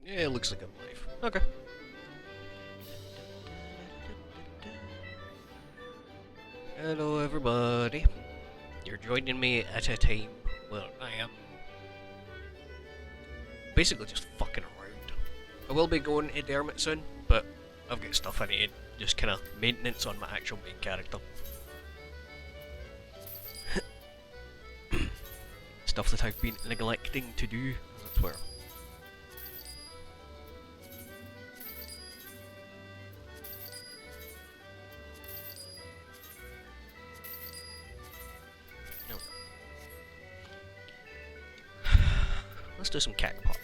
Yeah, it looks like I'm live. Okay. Hello, everybody. You're joining me at a time where I am basically just fucking around. I will be going to Dermot soon, but I've got stuff I need, just kind of maintenance on my actual main character. Stuff that I've been neglecting to do, that's where. No. Let's do some cacpot.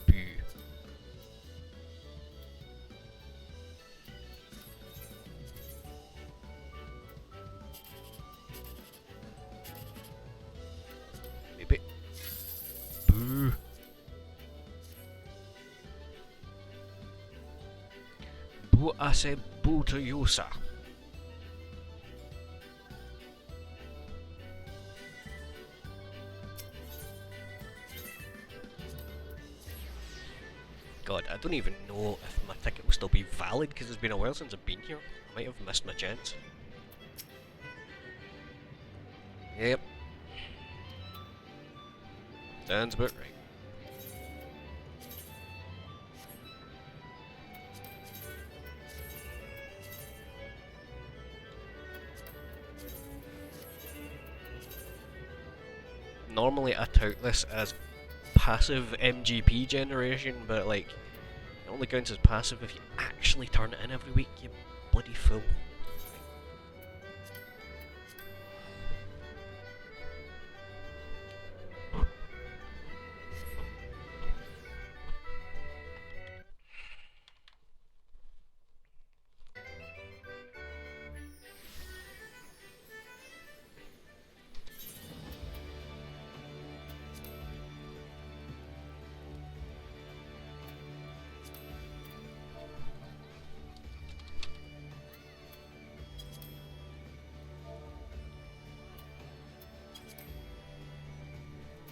Boo. Maybe. Boo. Boo hace boo to Yusa. God, I don't even know if my ticket will still be valid because it's been a while since I've been here. I might have missed my chance. Yep. Sounds about right. Normally I tout this as passive MGP generation, but like, it only counts as passive if you actually turn it in every week, you bloody fool.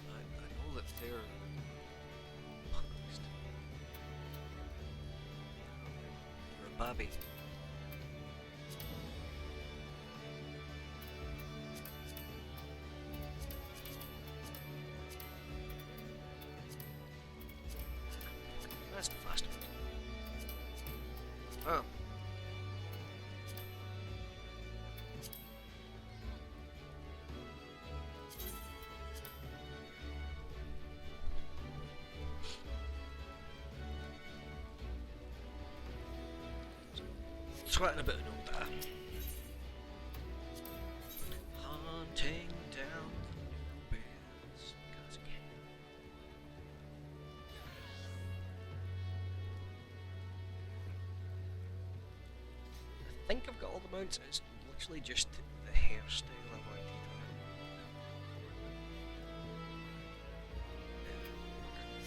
I know that they're You're a babby. That's fast. Oh. Sweating a bit of note there. Hunting down the bears. Guys again. I think I've got all the mounts. It's literally just the hairstyle I want to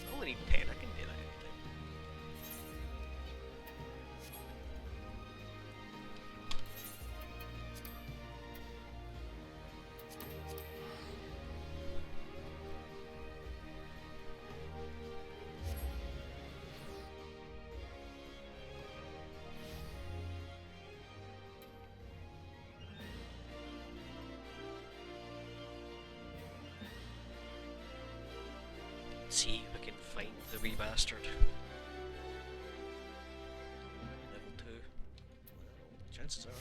I only need 10. I can do that anytime. See if I can find the wee bastard. Level 2. Well, chances are.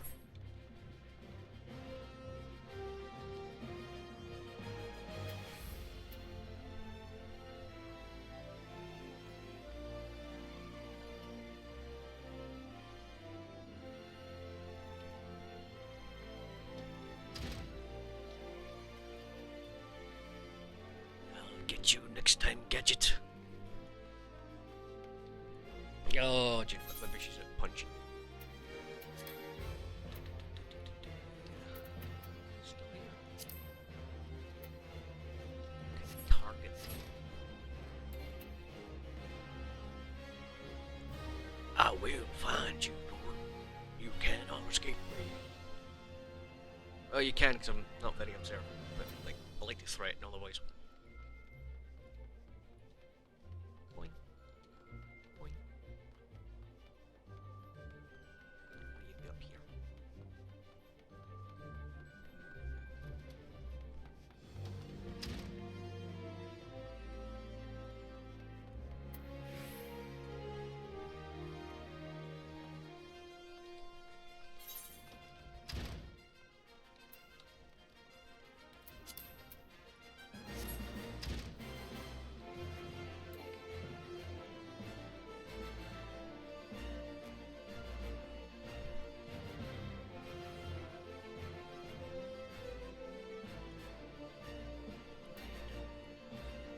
I'll get you next time, Gadget. Oh, maybe she's a punching. will find you, Lord. You cannot escape me. Oh, you can, because I'm not very observant, but like, I like to threaten otherwise. Boing. Boing. What do you do up here?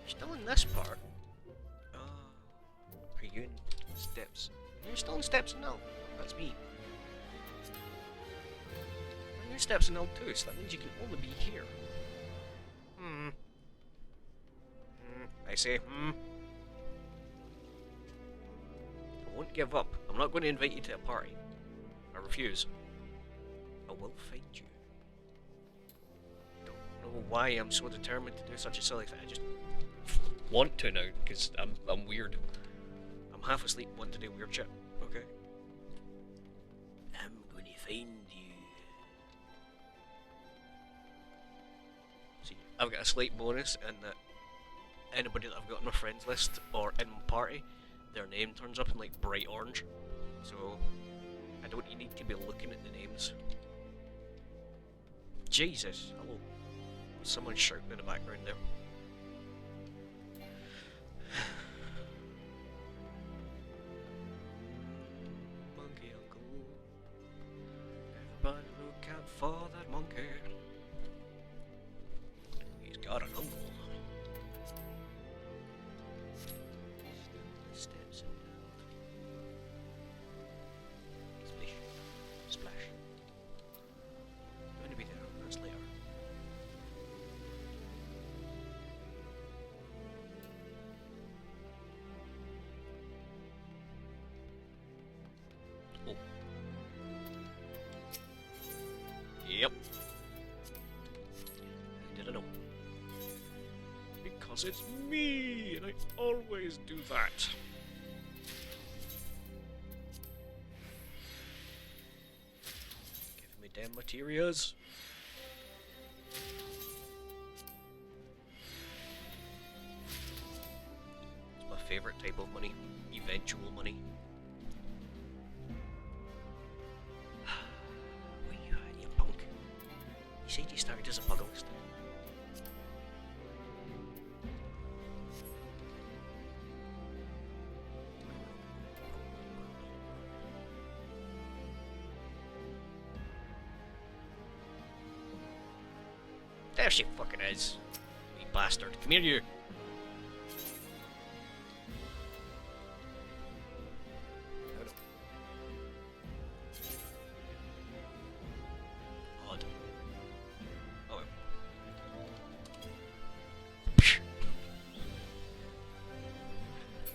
Still in this part. Are you in steps? You're still in steps and L. That's me. You're in steps and L too, so that means you can only be here. I say, I won't give up. I'm not going to invite you to a party. I refuse. I will find you. Don't know why I'm so determined to do such a silly thing. I just want to now, because I'm weird. I'm half asleep wanting to do weird shit. Okay. I'm gonna find you. See, I've got a slight bonus in that anybody that I've got on my friends list or in my party, their name turns up in like bright orange. So I don't need to be looking at the names. Jesus, hello. Someone's shouting in the background there. Monkey uncle. Everybody look out for that monkey. He's got an uncle. Steps and splish, splash. Going to be there. That's later. Oh. Yep. How did I know? Because it's me, and I always do that. Give me damn materials. It's my favourite type of money. Eventual money. Where you at, you punk? You said you started as a pugglist. There she fucking is. You bastard. Come here, you. Odd. Oh well.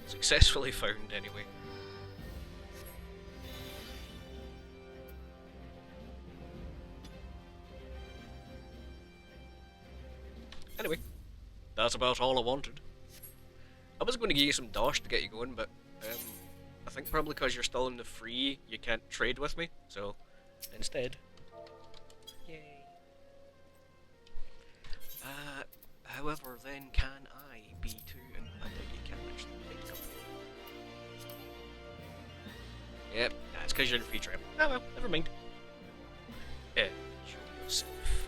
Successfully found, anyway. Anyway, that's about all I wanted. I was going to give you some dosh to get you going, but I think probably because you're still in the free, you can't trade with me, so instead. Yay. However, then can I be too? And I think you can actually make them. Yep, that's because you're in free trade. Oh well, never mind. Enjoy yourself.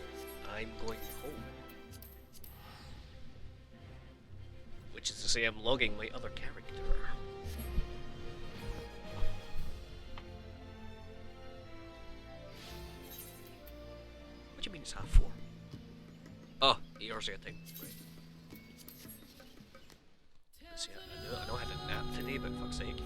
I'm going home. Which is to say, I'm logging my other character. What do you mean it's half 4? Oh, 8 hours at a time. Right. See, I know I had a nap today, but fuck's sake.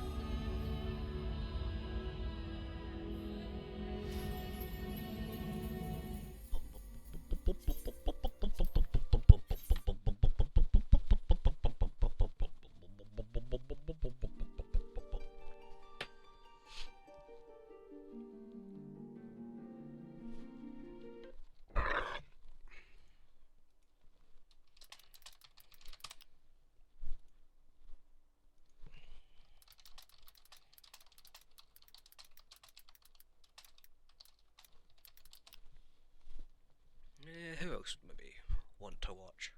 to watch.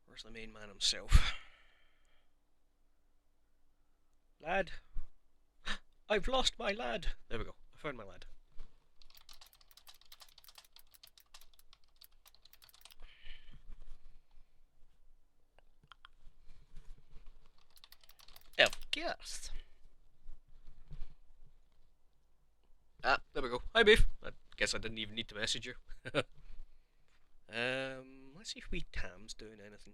Where's the main man himself? Lad? I've lost my lad! There we go, I found my lad. Of course. Ah, there we go. Hi, Beef. I guess I didn't even need to message you. Let's see if we Tam's doing anything.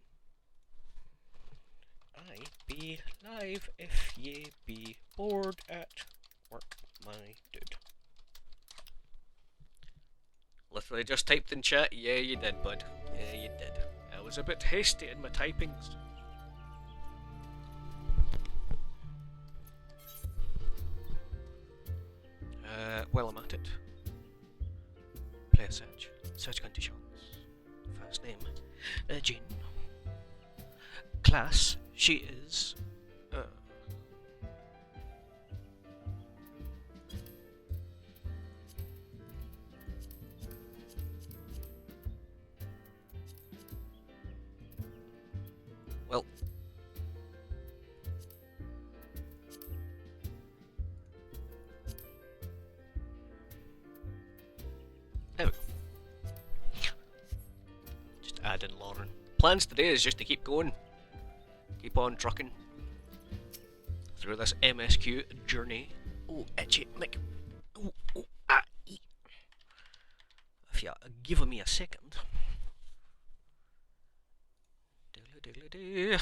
I be live if ye be bored at work, my dude. Literally just typed in chat. Yeah, you did, bud. Yeah, you did. I was a bit hasty in my typings. Well, I'm at it. Play a search. Search conditions. First name, Jean. Class, she is. Well. There we go. Just add in Lauren. Plans today is just to keep going. Keep on trucking through this MSQ journey. Oh, itchy, Mick. Oh, oh, ah, ee. If you give me a second. Diddly-diddly-dee.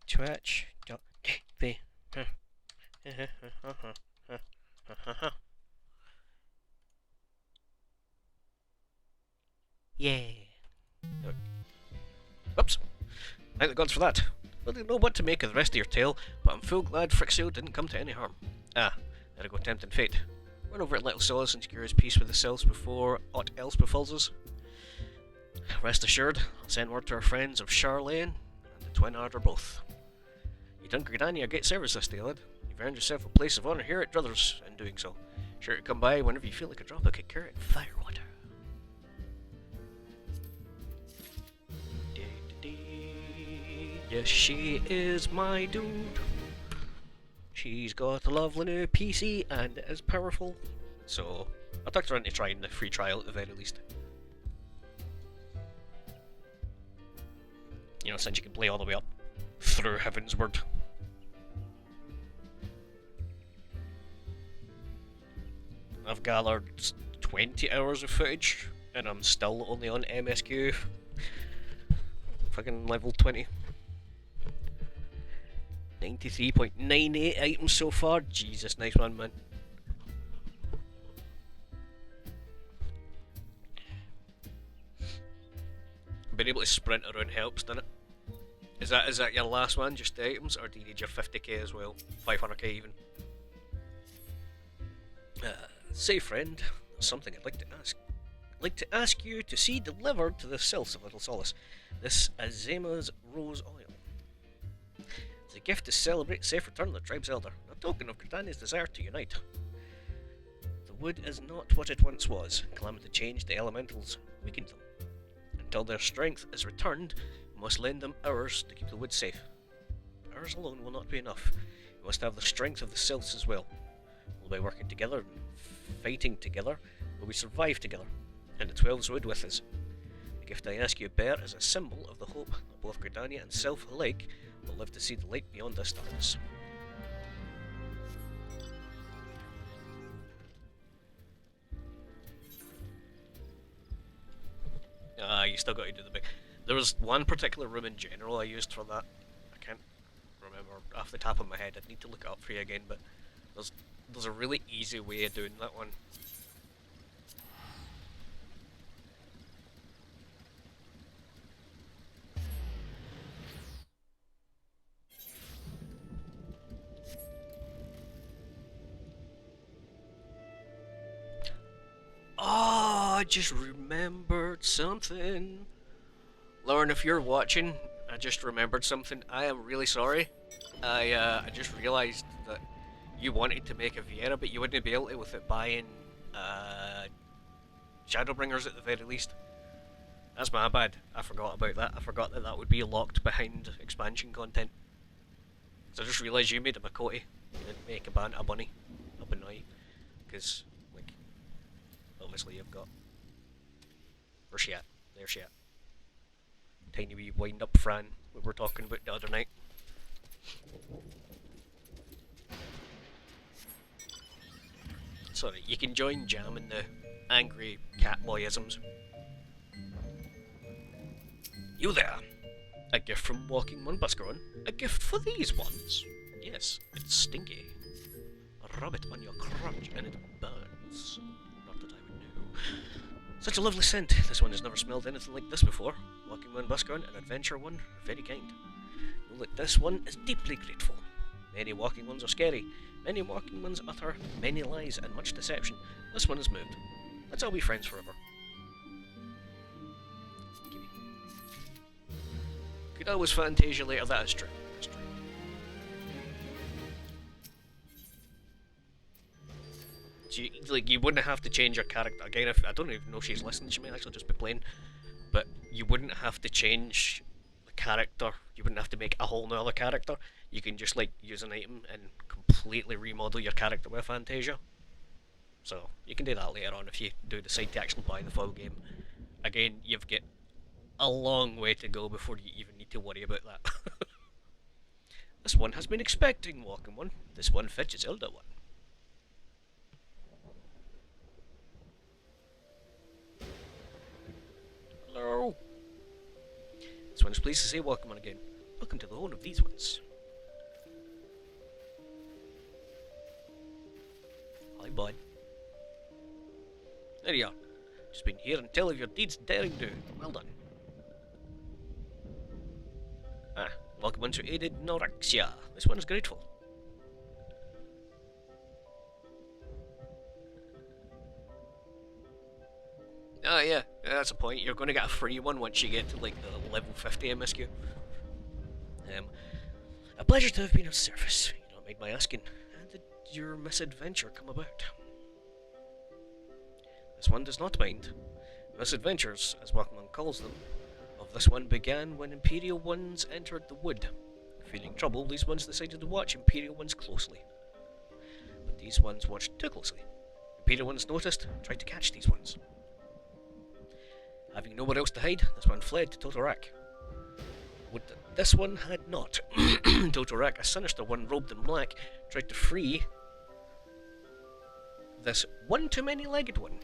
Twitch. TV. Yeah. Oops. Thank the gods for that. I don't know what to make of the rest of your tale, but I'm full glad Frixio didn't come to any harm. Ah, there I go tempting fate. Run over at Little Solace and secure his peace with the Sylphs before aught else befalls us. Rest assured, I'll send word to our friends of Charlane and the Twin Ardor both. You done Gridania a great service this day, lad. You've earned yourself a place of honour here at Druthers in doing so. Sure to come by whenever you feel like a drop of carrot firewater. Yes, she is my dude. She's got a lovely new PC and is powerful. So, I took her into trying the free trial at the very least. You know, since you can play all the way up through Heavensward. I've gathered 20 hours of footage, and I'm still only on MSQ. Fucking level 20. 93.98 items so far. Jesus, nice one, man. Being able to sprint around helps, doesn't it? Is that your last one, just the items, or do you need your 50k as well? 500k even? Say friend, something I'd like to ask. I'd like to ask you to see delivered to the Sylphs of Little Solace this Azema's Rose Oil. It's a gift to celebrate the safe return of the tribe's elder, a token of Gridania's desire to unite. The wood is not what it once was. Calamity changed the elementals, weakened them. Until their strength is returned, we must lend them ours to keep the wood safe. Ours alone will not be enough. We must have the strength of the Sylphs as well. We'll be working together and fighting together, will we survive together, and the 12's wood with us. The gift I ask you bear is a symbol of the hope that both Gridania and Sylph alike will live to see the light beyond this darkness. You still got to do the big... There was one particular room in general I used for that. I can't remember off the top of my head. I'd need to look it up for you again, but there's a really easy way of doing that one. Oh, I just remembered something. Lauren, if you're watching, I just remembered something. I am really sorry. I just realised that you wanted to make a Viera, but you wouldn't be able to with it buying Shadowbringers at the very least. That's my bad. I forgot about that. I forgot that that would be locked behind expansion content. So I just realised you made a Makoti. You didn't make a bunny. A Bunny. Because, like, obviously you've got... Where's she at? There's she at. Tiny wee wind up Fran we were talking about the other night. Sorry, you can join Jam in the angry cat boyisms. You there! A gift from Walking Munbuskeron. A gift for these ones. Yes, it's stinky. Rub it on your crotch and it burns. Not that I would know. Such a lovely scent. This one has never smelled anything like this before. Walking Munbuskeron, an adventure one, very kind. Know that this one is deeply grateful. Many walking ones are scary. Many walking ones utter many lies and much deception. This one is moved. Let's all be friends forever. Could always Fantasia later, that is true. That's true. You wouldn't have to change your character again. If I don't even know if she's listening, she may actually just be playing. But you wouldn't have to change the character. You wouldn't have to make a whole nother character. You can just like use an item and completely remodel your character with Fantasia. So you can do that later on if you do decide to actually buy the full game. Again, you've got a long way to go before you even need to worry about that. This one has been expecting Walking One. This one fetches Elder One. Hello. This one is pleased to say Walking One again. Welcome to the home of these ones. Hi, bud. There you are. Just been here and tell of your deeds daring do. Well done. Ah, Welcome One to aided Norexia. This one is grateful. Ah, yeah, that's a point. You're going to get a free one once you get to like the level 50 MSQ. A pleasure to have been of service. You don't mind my asking. How did your misadventure come about? This one does not mind. Misadventures, as Walkman calls them, of this one began when Imperial ones entered the wood. Feeling trouble, these ones decided to watch Imperial ones closely. But these ones watched too closely. Imperial ones noticed and tried to catch these ones. Having nowhere else to hide, this one fled to Totorak. Would that this one had not. Totorak, a sinister one robed in black, tried to free this one-too-many-legged one.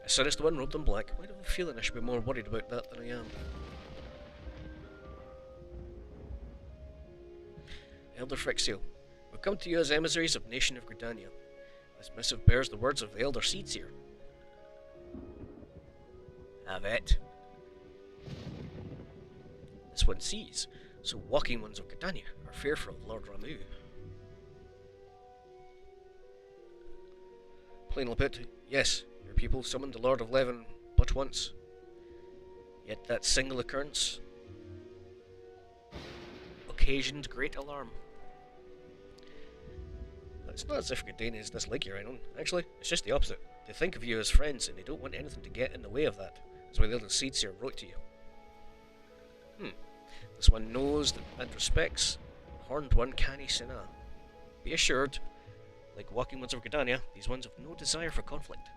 A sinister one robed in black. Why do I have a feeling I should be more worried about that than I am? Elder Frixiel, we come to you as emissaries of Nation of Gridania. This missive bears the words of the Elder Seedseer. Have it. This one sees, so walking ones of Gridania are fearful of Lord Ramu. Plainly put, yes, your people summoned the Lord of Leven but once. Yet that single occurrence occasioned great alarm. It's not as if Gridanians dislike you, Rhinon. Actually, it's just the opposite. They think of you as friends and they don't want anything to get in the way of that. That's why the Elder Seedseer wrote to you. This one knows and respects Horned One Canny Sina. Be assured, like walking ones of Gridania, these ones have no desire for conflict.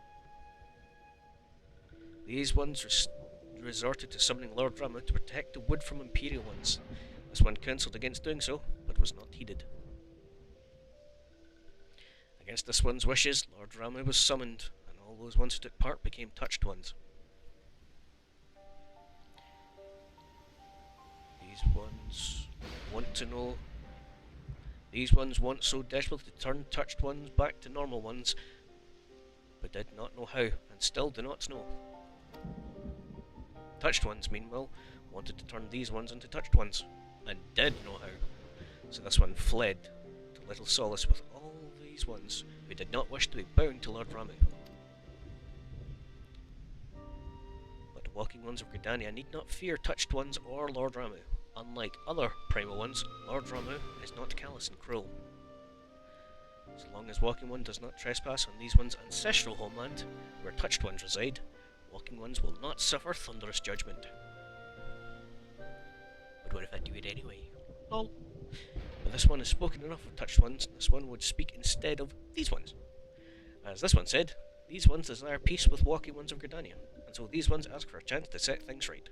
These ones resorted to summoning Lord Ramu to protect the wood from Imperial ones. This one counselled against doing so, but was not heeded. Against this one's wishes, Lord Ramu was summoned, and all those ones who took part became touched ones. These ones want to know. These ones want so desperately to turn touched ones back to normal ones, but did not know how, and still do not know. Touched ones, meanwhile, wanted to turn these ones into touched ones, and did know how. So this one fled to little solace with all these ones who did not wish to be bound to Lord Ramu. walking ones of Gridania need not fear touched ones or Lord Ramu. Unlike other primal ones, Lord Ramu is not callous and cruel. So long as walking one does not trespass on these ones' ancestral homeland, where touched ones reside, walking ones will not suffer thunderous judgment. But what if I do it anyway? Lol. But this one has spoken enough of touched ones, this one would speak instead of these ones. As this one said, these ones desire peace with walking ones of Gridania, and so these ones ask for a chance to set things right.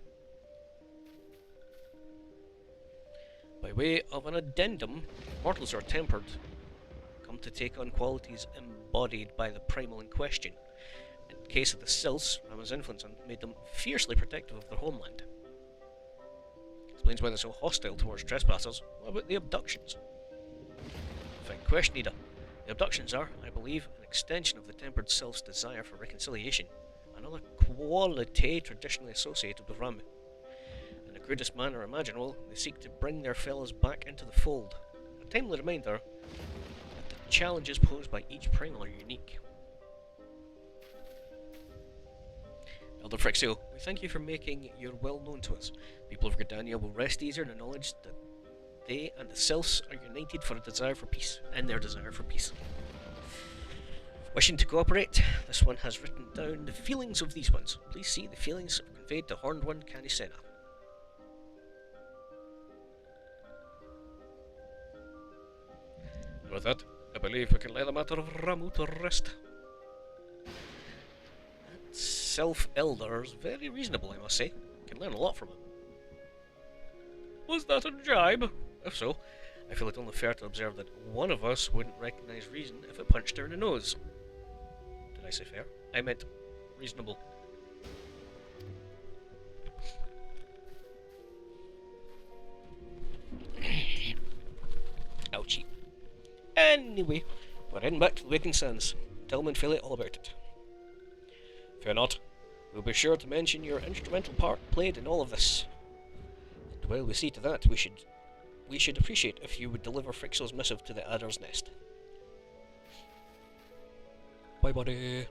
By way of an addendum, mortals are tempered, come to take on qualities embodied by the primal in question. In the case of the Sylphs, Rama's influence made them fiercely protective of their homeland. Explains why they're so hostile towards trespassers. What about the abductions? Fine question, Ida. The abductions are, I believe, an extension of the tempered Sylph's desire for reconciliation, another quality traditionally associated with Ramu. In the crudest manner imaginable, they seek to bring their fellows back into the fold. A timely reminder that the challenges posed by each primal are unique. Elder Frixio, we thank you for making your will known to us. People of Gridania will rest easier in the knowledge that they and the Sylphs are united for a desire for peace, in their desire for peace. Wishing to cooperate, this one has written down the feelings of these ones. Please see the feelings conveyed to Horned One Canisena. And with that, I believe we can lay the matter of Ramu to rest. Self-Elder's very reasonable, I must say. Can learn a lot from him. Was that a jibe? If so, I feel it only fair to observe that one of us wouldn't recognise reason if it punched her in the nose. Did I say fair? I meant reasonable. Ouchie. Anyway, we're heading back to the Waking Sands. Tell Minfili all about it. Fear not. We'll be sure to mention your instrumental part played in all of this. And while we see to that, we should appreciate if you would deliver Frixo's missive to the Adder's Nest. Bye, buddy.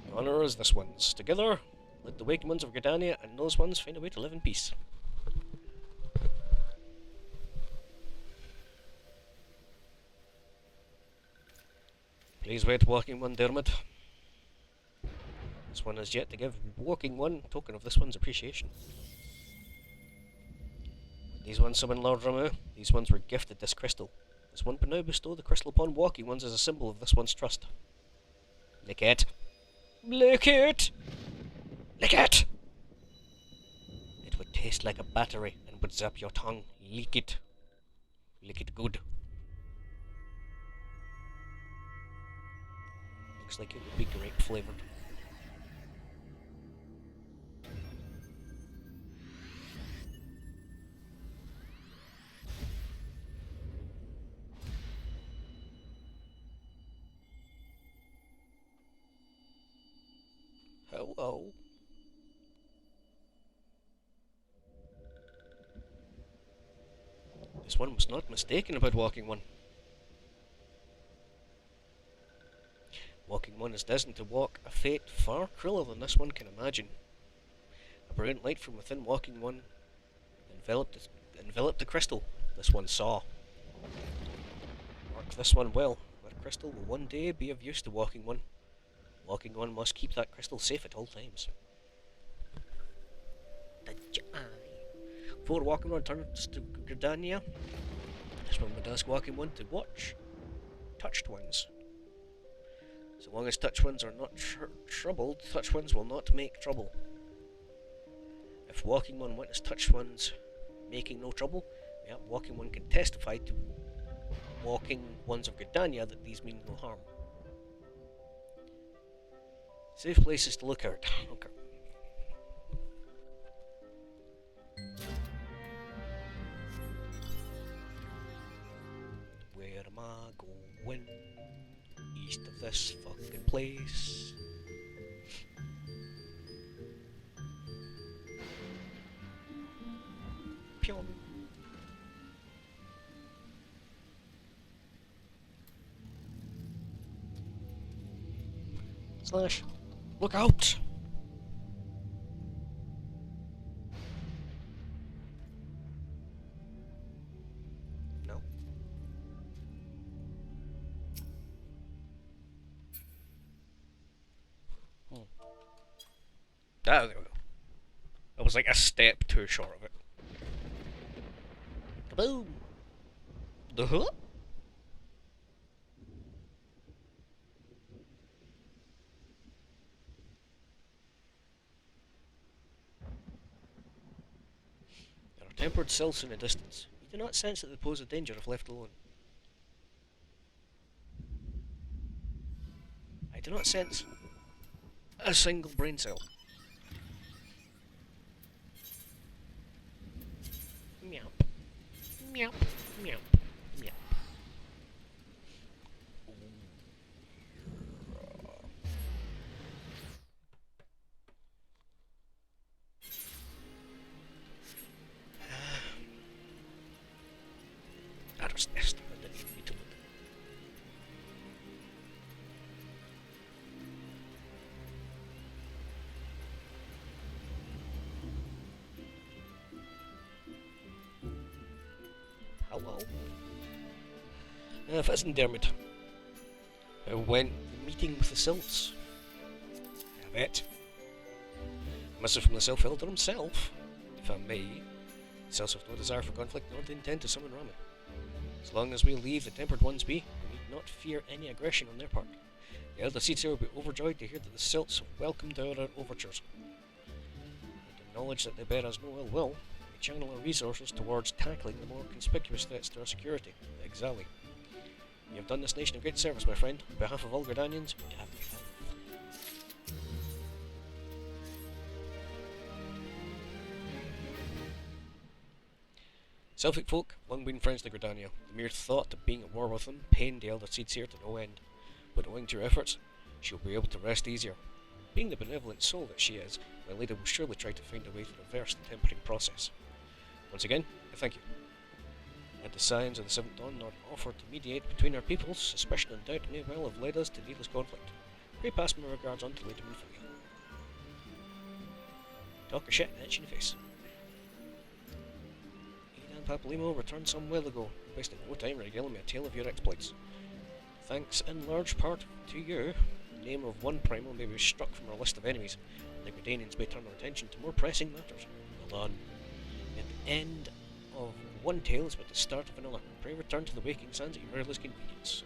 The honour is this one's. Together, let the Waking Ones of Gridania and those ones find a way to live in peace. Please wait, Walking One Dermot. This one has yet to give Walking One token of this one's appreciation. These ones summon Lord Ramu. These ones were gifted this crystal. This one can now bestow the crystal upon Walking Ones as a symbol of this one's trust. Lick it. Lick it! Lick it! It would taste like a battery and would zap your tongue. Lick it. Lick it good. Looks like it would be grape flavoured. Hello. This one was not mistaken about Walking One. Walking One is destined to walk a fate far crueler than this one can imagine. A brilliant light from within Walking One enveloped the crystal this one saw. Mark this one well. That crystal will one day be of use to Walking One. Walking One must keep that crystal safe at all times. Before Walking One returns to Gridania, this one would ask Walking One to watch touched ones. So long as touched ones are not troubled, touched ones will not make trouble. If Walking One witness touched ones making no trouble, Walking One can testify to Walking Ones of Gridania that these mean no harm. Safe places to look out. Okay. Where am I going? East of this fucking place. Pion. Slash. Look out! No. Ah, there we go. I was like a step too short of it. Kaboom! The huh? There are tempered cells in the distance. You do not sense that they pose a danger if left alone. I do not sense a single brain cell. Meow. Meow. Meow. Meow. Adder's nest. I didn't even need to look. Hello. If it's Dermot. I went meeting with the Silts. I bet. A message from the Sylph Elder himself, if I may. The Silts have no desire for conflict, nor do intend to summon Rami. As long as we leave the Tempered Ones be, we need not fear any aggression on their part. The Elder Seeds here will be overjoyed to hear that the Silts have welcomed our overtures. And acknowledge that they bear us no ill will, we channel our resources towards tackling the more conspicuous threats to our security, the Exali. You have done this nation a great service, my friend. On behalf of all Gardanians, you have my thanks. Sylphic folk, long been friends to Gridania. The mere thought of being at war with them pained the Elder Seedseer to no end. But owing to your efforts, she will be able to rest easier. Being the benevolent soul that she is, my lady will surely try to find a way to reverse the tempering process. Once again, I thank you. Had the Scions of the Seventh Dawn not offered to mediate between our peoples, suspicion and doubt may well have led us to needless conflict. Pray pass my regards on to Lady Minfilia. Talk a shit and itch in the face. Papolimo returned some while ago, wasting no time regaling me a tale of your exploits. Thanks in large part to you, the name of one primal may be struck from our list of enemies, and the Gridanians may turn their attention to more pressing matters. Well done. At the end of one tale is but the start of another. Pray return to the waking sands at your earliest convenience.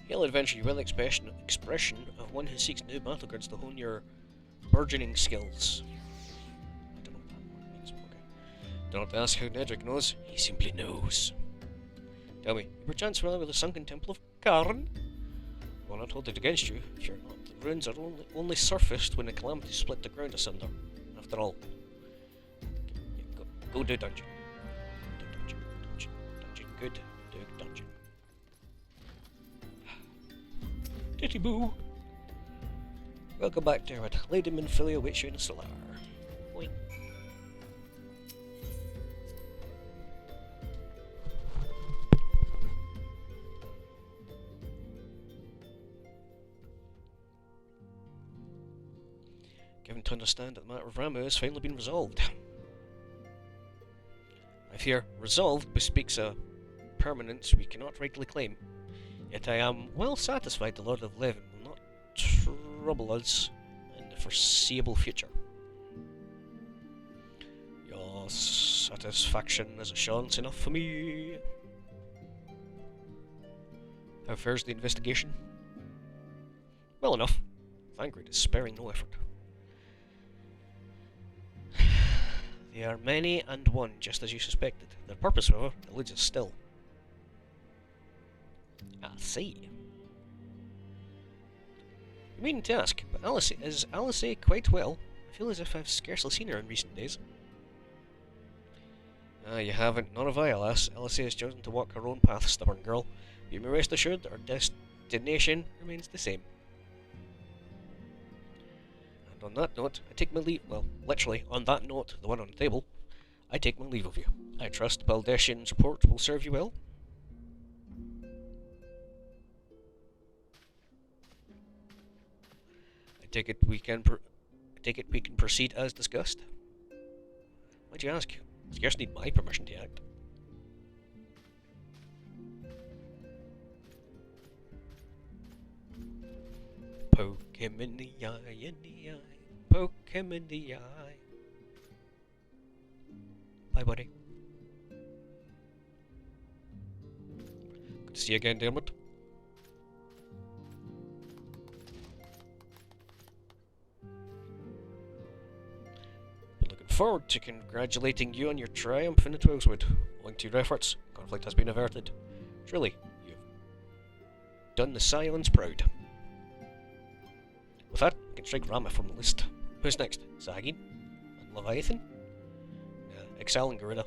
Hail adventure, you will expression of one who seeks new battlegrounds to hone your burgeoning skills. I don't know what that means. Okay. Do not ask how Nedrick knows, he simply knows. Tell me, you perchance familiar with the sunken temple of Karn? Well, not hold it against you, if you're not. The ruins are only surfaced when the calamity split the ground asunder. After all. Yeah, go do dungeon. Dungeon. Good. Do dungeon. Titty boo! Welcome back, Dermot. Lady Minfilia waits you in the cellar. Boing. Given to understand that the matter of Ramu has finally been resolved. I fear resolved bespeaks a permanence we cannot rightly claim. Yet I am well satisfied the Lord of Leven will not trouble us in the foreseeable future. Your satisfaction is assurance enough for me. How fares the investigation? Well enough. Thancred is sparing no effort. They are many and one, just as you suspected. Their purpose, however, eludes us still. I see. You mean to ask, but is Alice quite well? I feel as if I've scarcely seen her in recent days. You haven't. Nor have I, alas. Alice has chosen to walk her own path, stubborn girl. You may rest assured that our destination remains the same. And on that note, I take my leave. Well, literally, on that note, the one on the table, I take my leave of you. I trust Baldeshian's report will serve you well. I take it we can proceed as discussed. Why'd you ask? You scarce need my permission to act. Poke him in the eye, poke him in the eye. Bye, buddy. Good to see you again, Dermot. Been looking forward to congratulating you on your triumph in the Twilswood. Owing to your efforts, conflict has been averted. Truly, you've done the Scions proud. With that, I can strike Rama from the list. Who's next? Zagin? And Leviathan? Excel and Garuda.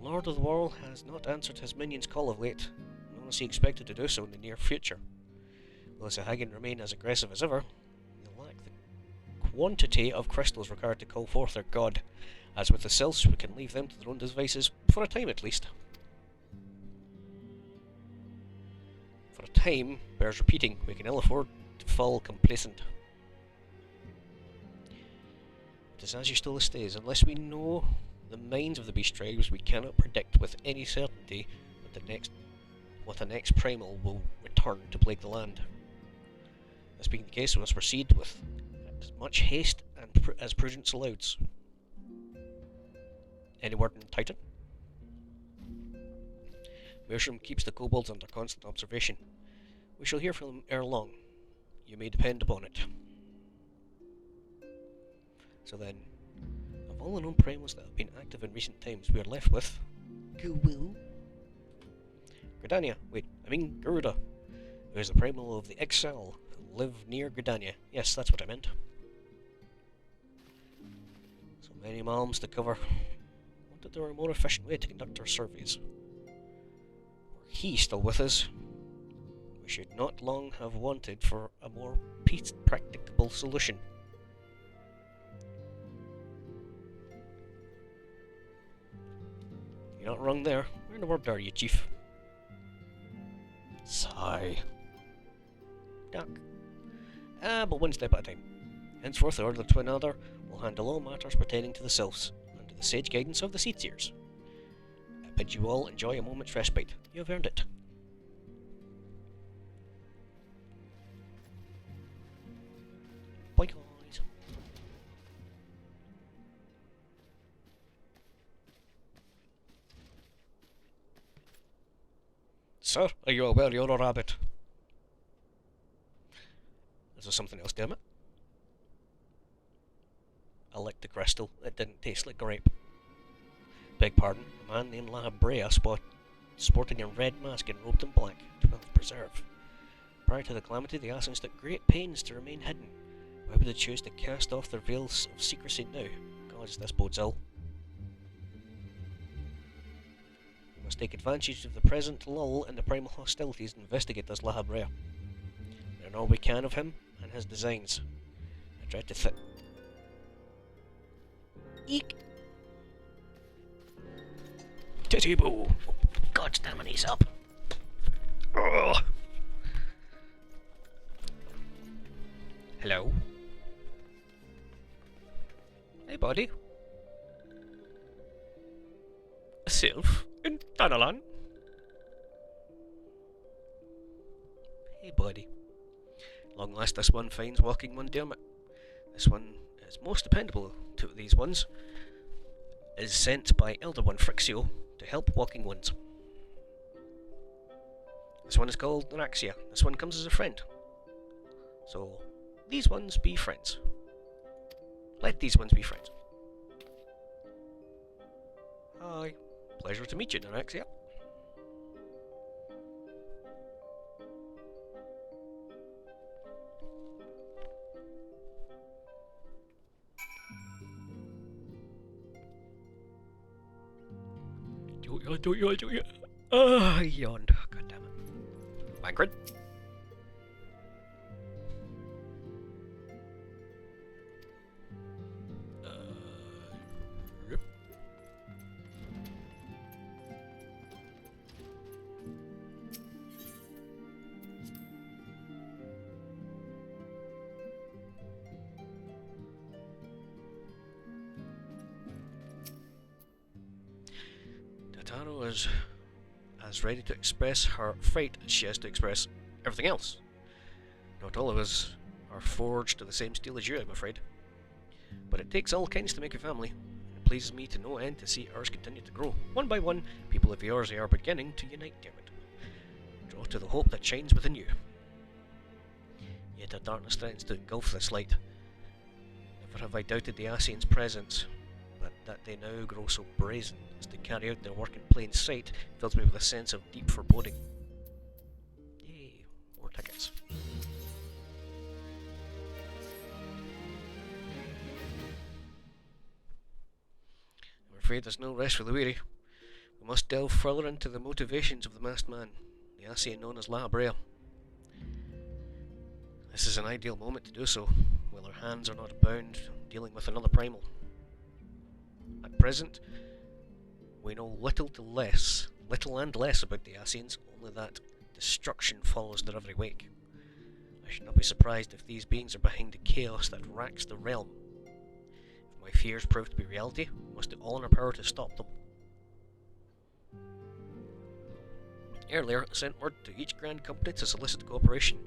Lord of the Wall has not answered his minions' call of late, nor is he expected to do so in the near future. Will the Sahagin remain as aggressive as ever? They lack the quantity of crystals required to call forth their god. As with the Sylphs, we can leave them to their own devices, for a time at least. For a time bears repeating, we can ill afford to fall complacent. It is as you still stays, unless we know the minds of the beast tribes, we cannot predict with any certainty what the next primal will return to plague the land. This being the case, we must proceed with as much haste and as prudence allows. Any word on Titan? Meerschaum keeps the kobolds under constant observation. We shall hear from him ere long. You may depend upon it. So then, of all the known primals that have been active in recent times, we are left with Garuda, who is the primal of the Exile, who live near Gridania. Yes, that's what I meant. So many malms to cover. Wanted there were a more efficient way to conduct our surveys. Were he still with us, we should not long have wanted for a more practicable solution. You're not wrong there. Where in the world are you, Chief? Sigh. Duck. But one step at a time. Henceforth, the Order of the Twin Elder will handle all matters pertaining to the Sylphs, under the sage guidance of the Seedseers. I bid you all enjoy a moment's respite. You have earned it. Bye, guys. Sir, are you aware you're a rabbit? Is there something else, damn it? I licked the crystal. It didn't taste like grape. Beg pardon, a man named La Brea sporting a red mask and robed in black, 12th Preserve. Prior to the calamity, the assassins took great pains to remain hidden. Why would they choose to cast off their veils of secrecy now? Gods, this bodes ill. We must take advantage of the present lull in the primal hostilities and investigate this La Brea. Learn all we can of him and his designs. I dread to Eek! Titty boo! God damn it, he's up! Ugh. Hello? Hey, buddy. A sylph in Thanalan? Hey, buddy. Long last this one finds walking one Dermot. This one is most dependable to these ones. Is sent by Elder One Frixio to help walking ones. This one is called Naraxia. This one comes as a friend. So, these ones be friends. Let these ones be friends. Hi. Pleasure to meet you, Naraxia. don't you. Ah, I yawned. God damn it. Bankrid. Yep. Tataro is as ready to express her fate as she has to express everything else. Not all of us are forged to the same steel as you, I'm afraid. But it takes all kinds to make a family. It pleases me to no end to see ours continue to grow. One by one, people of yours are beginning to unite, damn it. Draw to the hope that shines within you. Yet a darkness threatens to engulf this light. Never have I doubted the Asians' presence, but that they now grow so brazen as to carry out their work in plain sight fills me with a sense of deep foreboding. Yay, more tickets. I'm afraid there's no rest for the weary. We must delve further into the motivations of the masked man, the Asian known as La Brea. This is an ideal moment to do so, while our hands are not bound dealing with another primal. At present, we know little and less about the Asians, only that destruction follows their every wake. I should not be surprised if these beings are behind the chaos that racks the realm. If my fears prove to be reality, we must do all in our power to stop them. Earlier, I sent word to each Grand Company to solicit cooperation.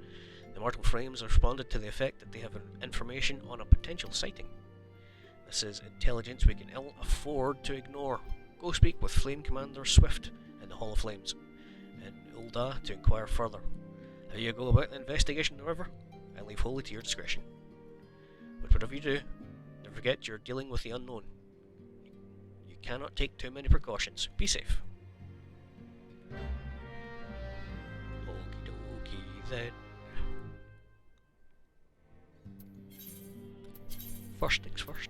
The Mortal Frames responded to the effect that they have information on a potential sighting. This is intelligence we can ill afford to ignore. Go speak with Flame Commander Swift in the Hall of Flames, and Ulda to inquire further. How you go about the investigation, however, I leave wholly to your discretion. But whatever you do, never forget you're dealing with the unknown. You cannot take too many precautions. Be safe. Okie dokie then. First things first.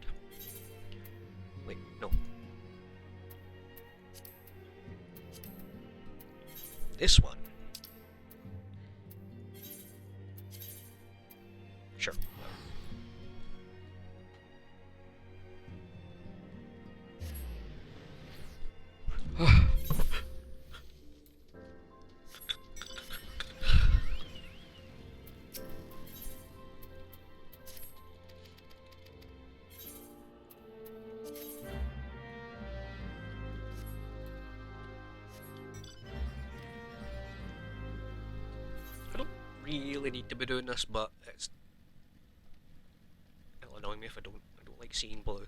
Wait, no. This one. Sure. I don't really need to be doing this, but it'll annoy me if I don't. I don't like seeing blue.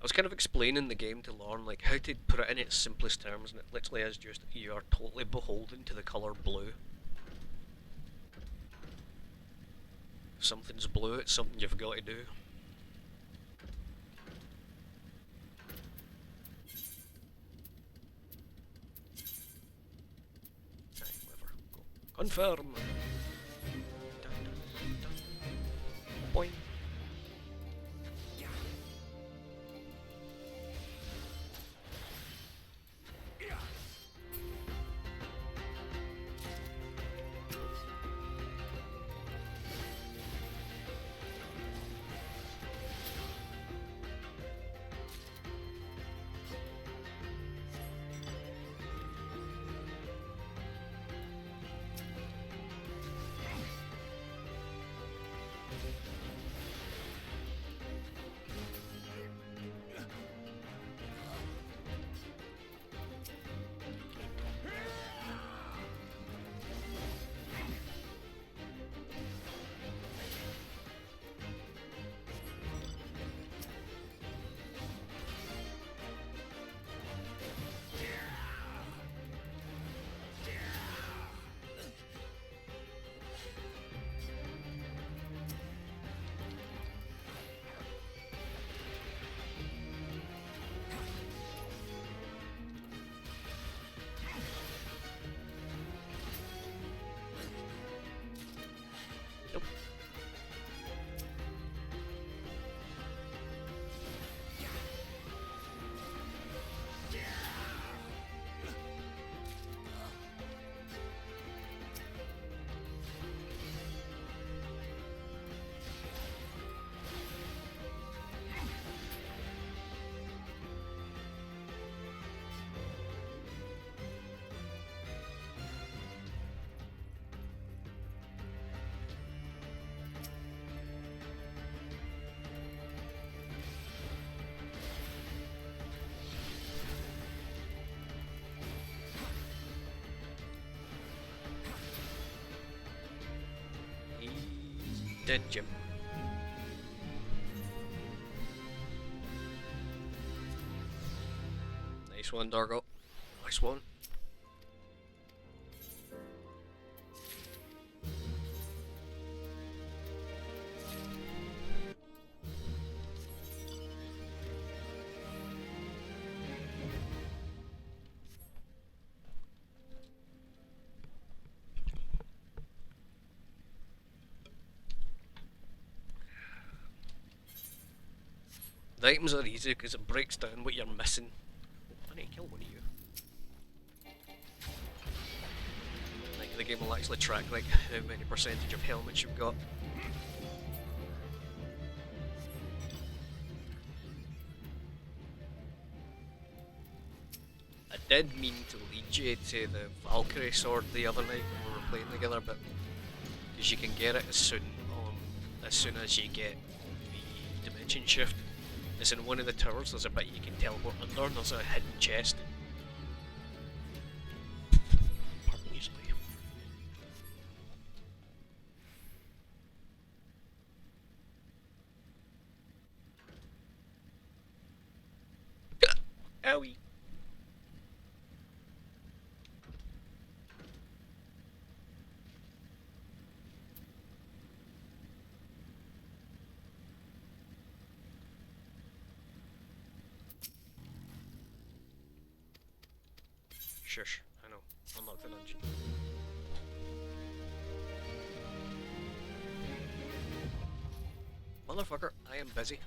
I was kind of explaining the game to Lauren, like how to put it in its simplest terms, and it literally is just you are totally beholden to the colour blue. If something's blue, it's something you've got to do. Aye, whatever. Go. Confirm! Dun, dun, dun. Boing. Did Jim? Nice one, Dargo. Nice one. The items are easy because it breaks down what you're missing. I need to kill one of you. Like the game will actually track like how many percentage of helmets you've got. I did mean to lead you to the Valkyrie sword the other night when we were playing together, but because you can get it as soon as you get the dimension shift. It's in one of the towers, there's a bit you can teleport under, and there's a hidden chest. Pardon easily. Owie! Shush, I know. Unlock the dungeon. Motherfucker, I am busy.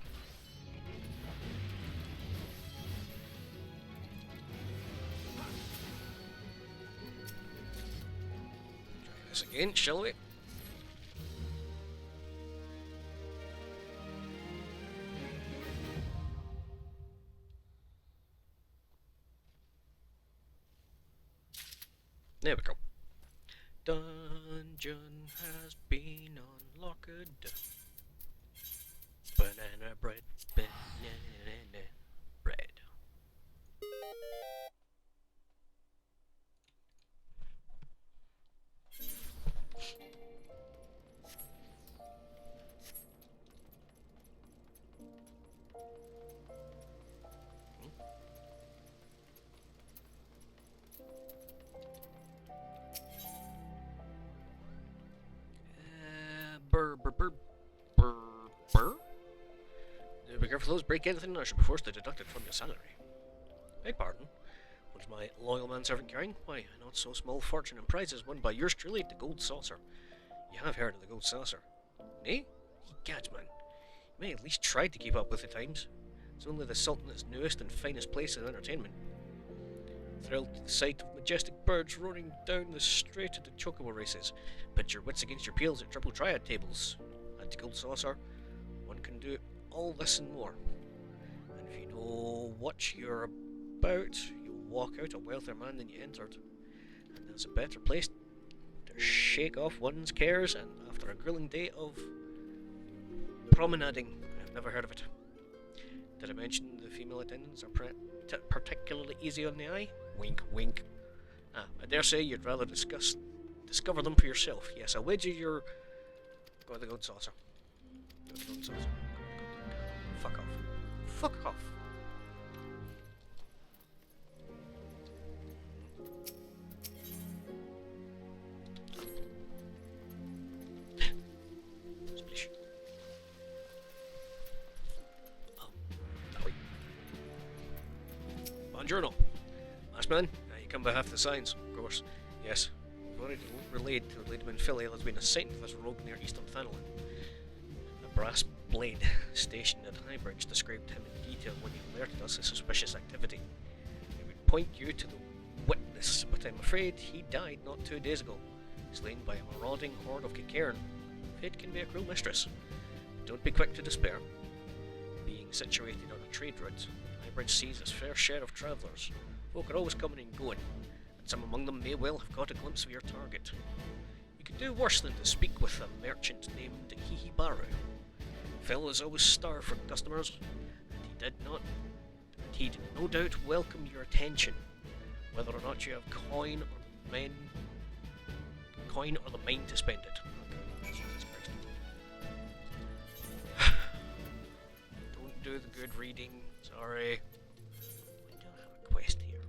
Try this again, shall we? There we go. Dungeon has been unlocked. Banana bread, banana bread. Be careful those break anything, I should be forced to deduct it from your salary. Beg pardon? What's my loyal manservant carrying? Why, a not so small fortune and prizes won by yours truly, the gold saucer. You have heard of the gold saucer. Eh? Gads, man. You may at least try to keep up with the times. It's only the Sultan's newest and finest place of entertainment. Thrilled to the sight of majestic birds roaring down the straight at the chocobo races. Pit your wits against your peels at triple triad tables. At the gold saucer, one can do all this and more. And if you know what you're about, you'll walk out a wealthier man than you entered. And there's a better place to shake off one's cares and after a grueling day of promenading. I've never heard of it. Did I mention the female attendants are particularly easy on the eye? Wink, wink. I dare say you'd rather discover them for yourself. Yes, I'll wager you're... Go to the gold saucer. Go to the gold saucer. Fuck off. Fuck off. Splish. Oh, that way. Buongiorno. Last man, you come by half the signs, of course. Yes. We've already relayed to the lady in Philly there's been a sighting of this rogue near Eastern Fenelon. A brass blade stationed at Highbridge described him in detail when he alerted us of suspicious activity. It would point you to the witness, but I'm afraid he died not 2 days ago, slain by a marauding horde of Cairn. Fate can be a cruel mistress. But don't be quick to despair. Being situated on a trade route, Highbridge sees its fair share of travellers. Folk are always coming and going, and some among them may well have caught a glimpse of your target. You could do worse than to speak with a merchant named Hihibaru. Phil is always starved for customers, and he'd no doubt welcome your attention, whether or not you have coin or the mind to spend it. Jesus Christ. do the good reading. Sorry. We don't have a quest here.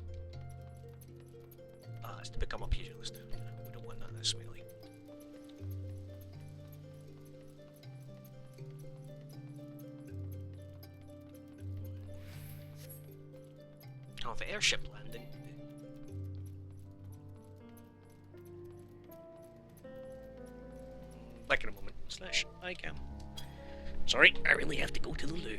Ah, it's to become a pugilist. We don't want that this smelly. Oh, the airship landing. Back in a moment. / I can. Sorry, I really have to go to the loo.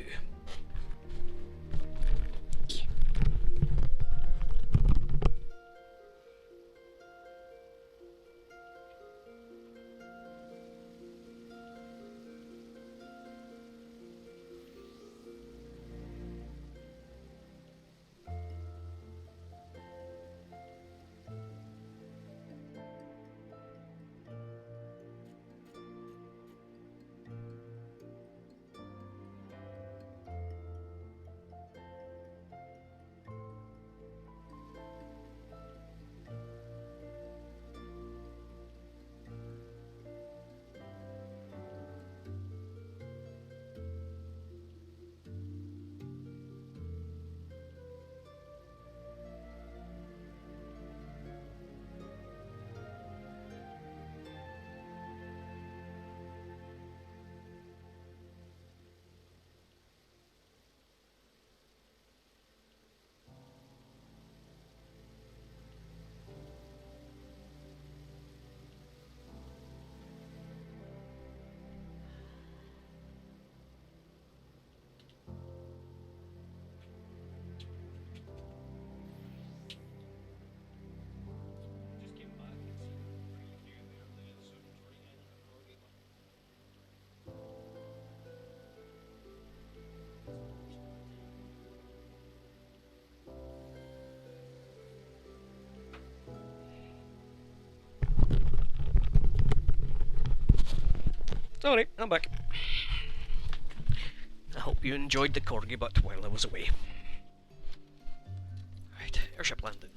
Sorry, I'm back. I hope you enjoyed the corgi butt while I was away. Right, airship landing.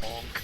Bonk.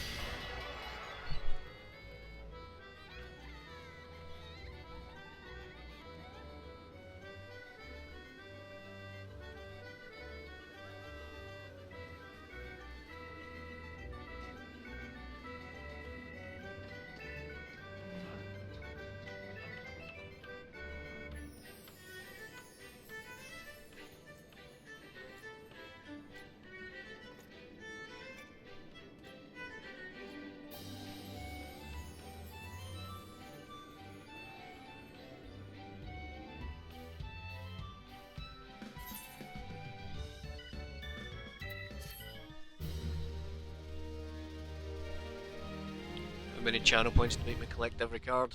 How many channel points to make me collect every card?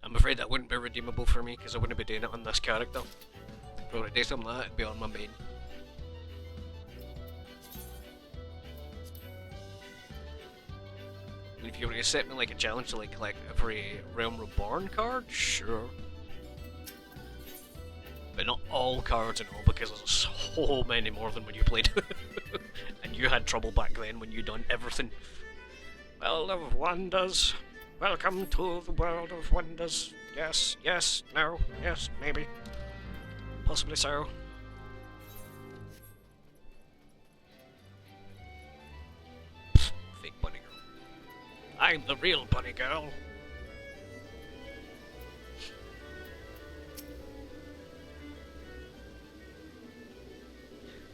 I'm afraid that wouldn't be redeemable for me because I wouldn't be doing it on this character. If I were to do something like that, it'd be on my main. And if you were to set me like a challenge to like collect every Realm Reborn card, sure. But not all cards and all, because there's so many more than when you played. And you had trouble back then when you done everything. Well, level 1 does Welcome to the world of wonders. Yes, yes, no, yes, maybe. Possibly so. Pfft, fake bunny girl. I'm the real bunny girl.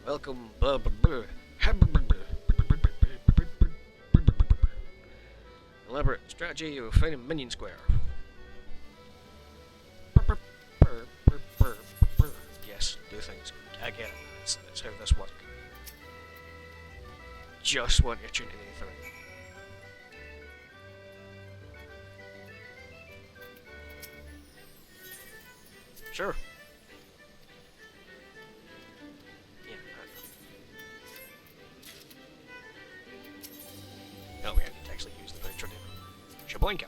Welcome, elaborate strategy of finding Minion Square. Yes, do things. I get it. That's how this works. Just want your tune to the thing. Sure. Yeah. Oh, we need to actually use the voucher name. Shaboinka.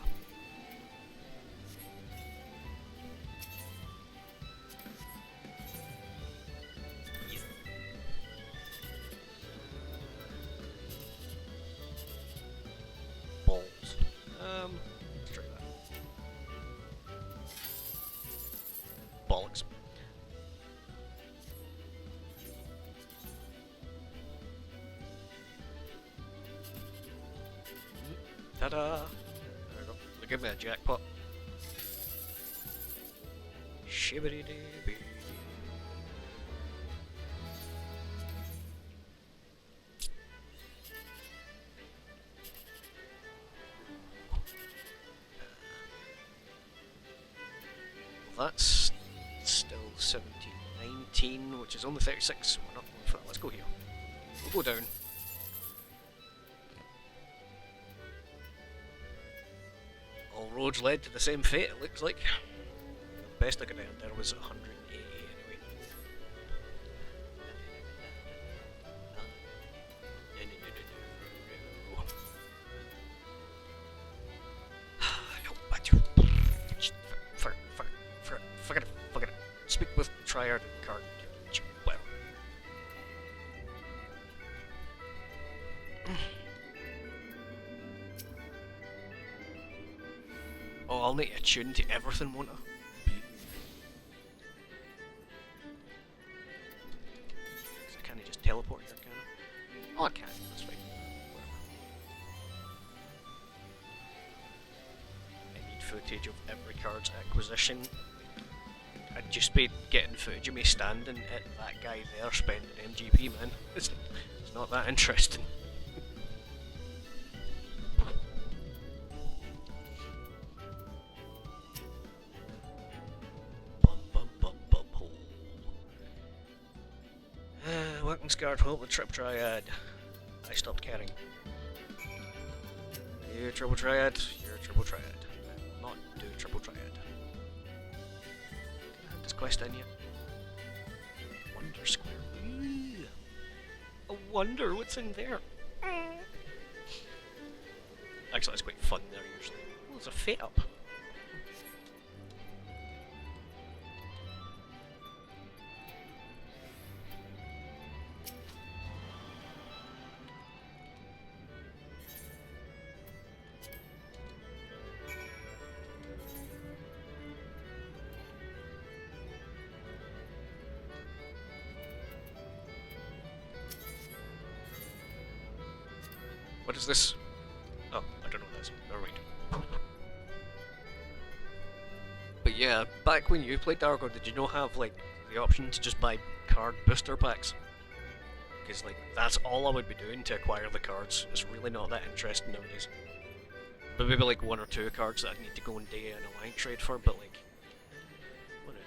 Balls. Let's try that. Bollocks. Ta-da! There we go. Look, give me a jackpot. Shibbity-dee-bee. Well, that's still 1719, which is only 36, so we're not going for that. Let's go here. We'll go down. All roads led to the same fate, it looks like. The best I could earn there was 180 anyway. Forget it. Speak with Triad card. Well. Oh, I'll need to tune to everything, won't I? Because I can't just teleport here, can I? Oh, I can. That's fine. Whatever. I need footage of every card's acquisition. I'd just be getting footage of me standing at that guy there spending MGP, man. It's not that interesting. Welcome Scarred Hope with Trip Triad. I stopped caring. You're Triple Triad, you're Triple Triad. I will not do Triple Triad. Can I have this quest in yet? Wonder Square. Ooh. I wonder what's in there. Actually, it's quite fun there usually. Oh, there's a fate up. What is this? Oh, I don't know what that is. Never mind. But yeah, back when you played Dargo, did you not have like the option to just buy card booster packs? Because like that's all I would be doing to acquire the cards. It's really not that interesting nowadays. But maybe like one or two cards that I need to go and do an alliance trade for, but like whatever.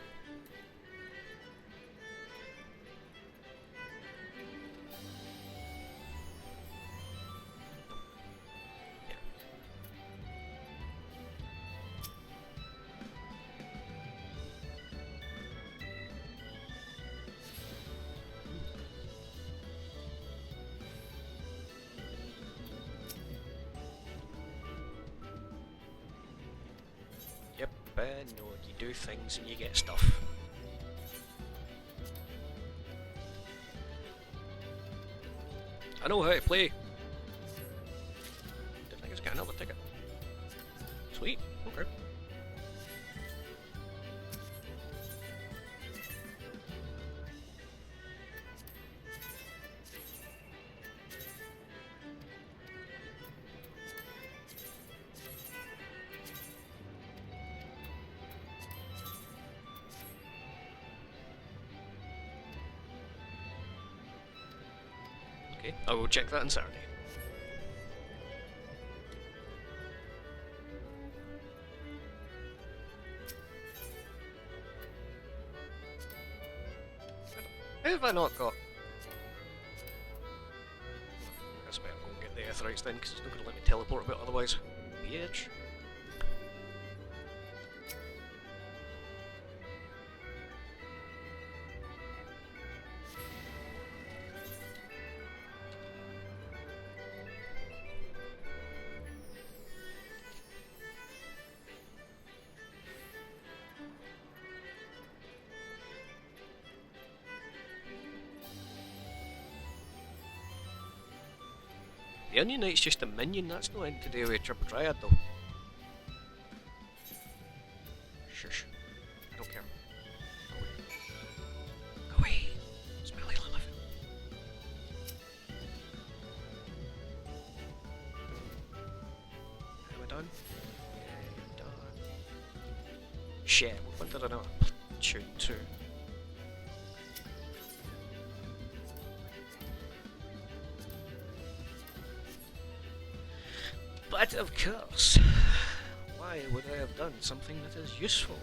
Yep, no, you do things and you get stuff. I know how to play. Didn't think I was getting another ticket. Sweet. Okay. Okay, I will check that on Saturday. How have I not got? That's why I'm going to get the Aetherites then, because it's not going to let me teleport a bit otherwise. Bitch. The Onion Knight's just a minion, that's not anything to do with Triple Triad though. Shush. I don't care. Go away. Go away. Smelly Lilith. Am I done? Yeah, done. Shit, what did I not tune to? But of course, why would I have done something that is useful?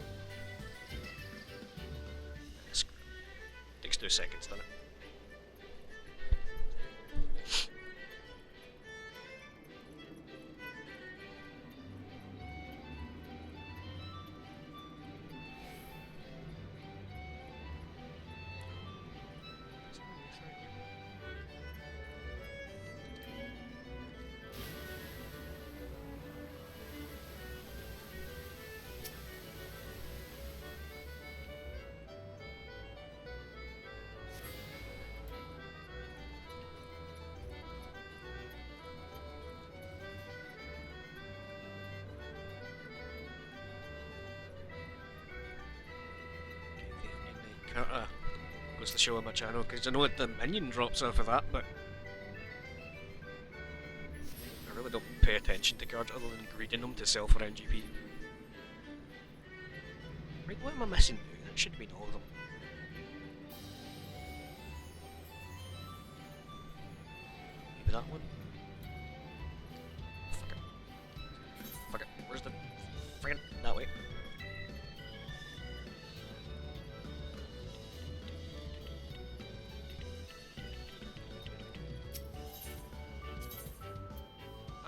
Takes 2 seconds, doesn't it? Goes to show on my channel because I know what the minion drops off of that, but I really don't pay attention to cards other than greeding them to sell for NGP. Right, what am I missing now? That should be all of them. Maybe that one? Fuck it. Fuck it. Where's the... Friggin' that way.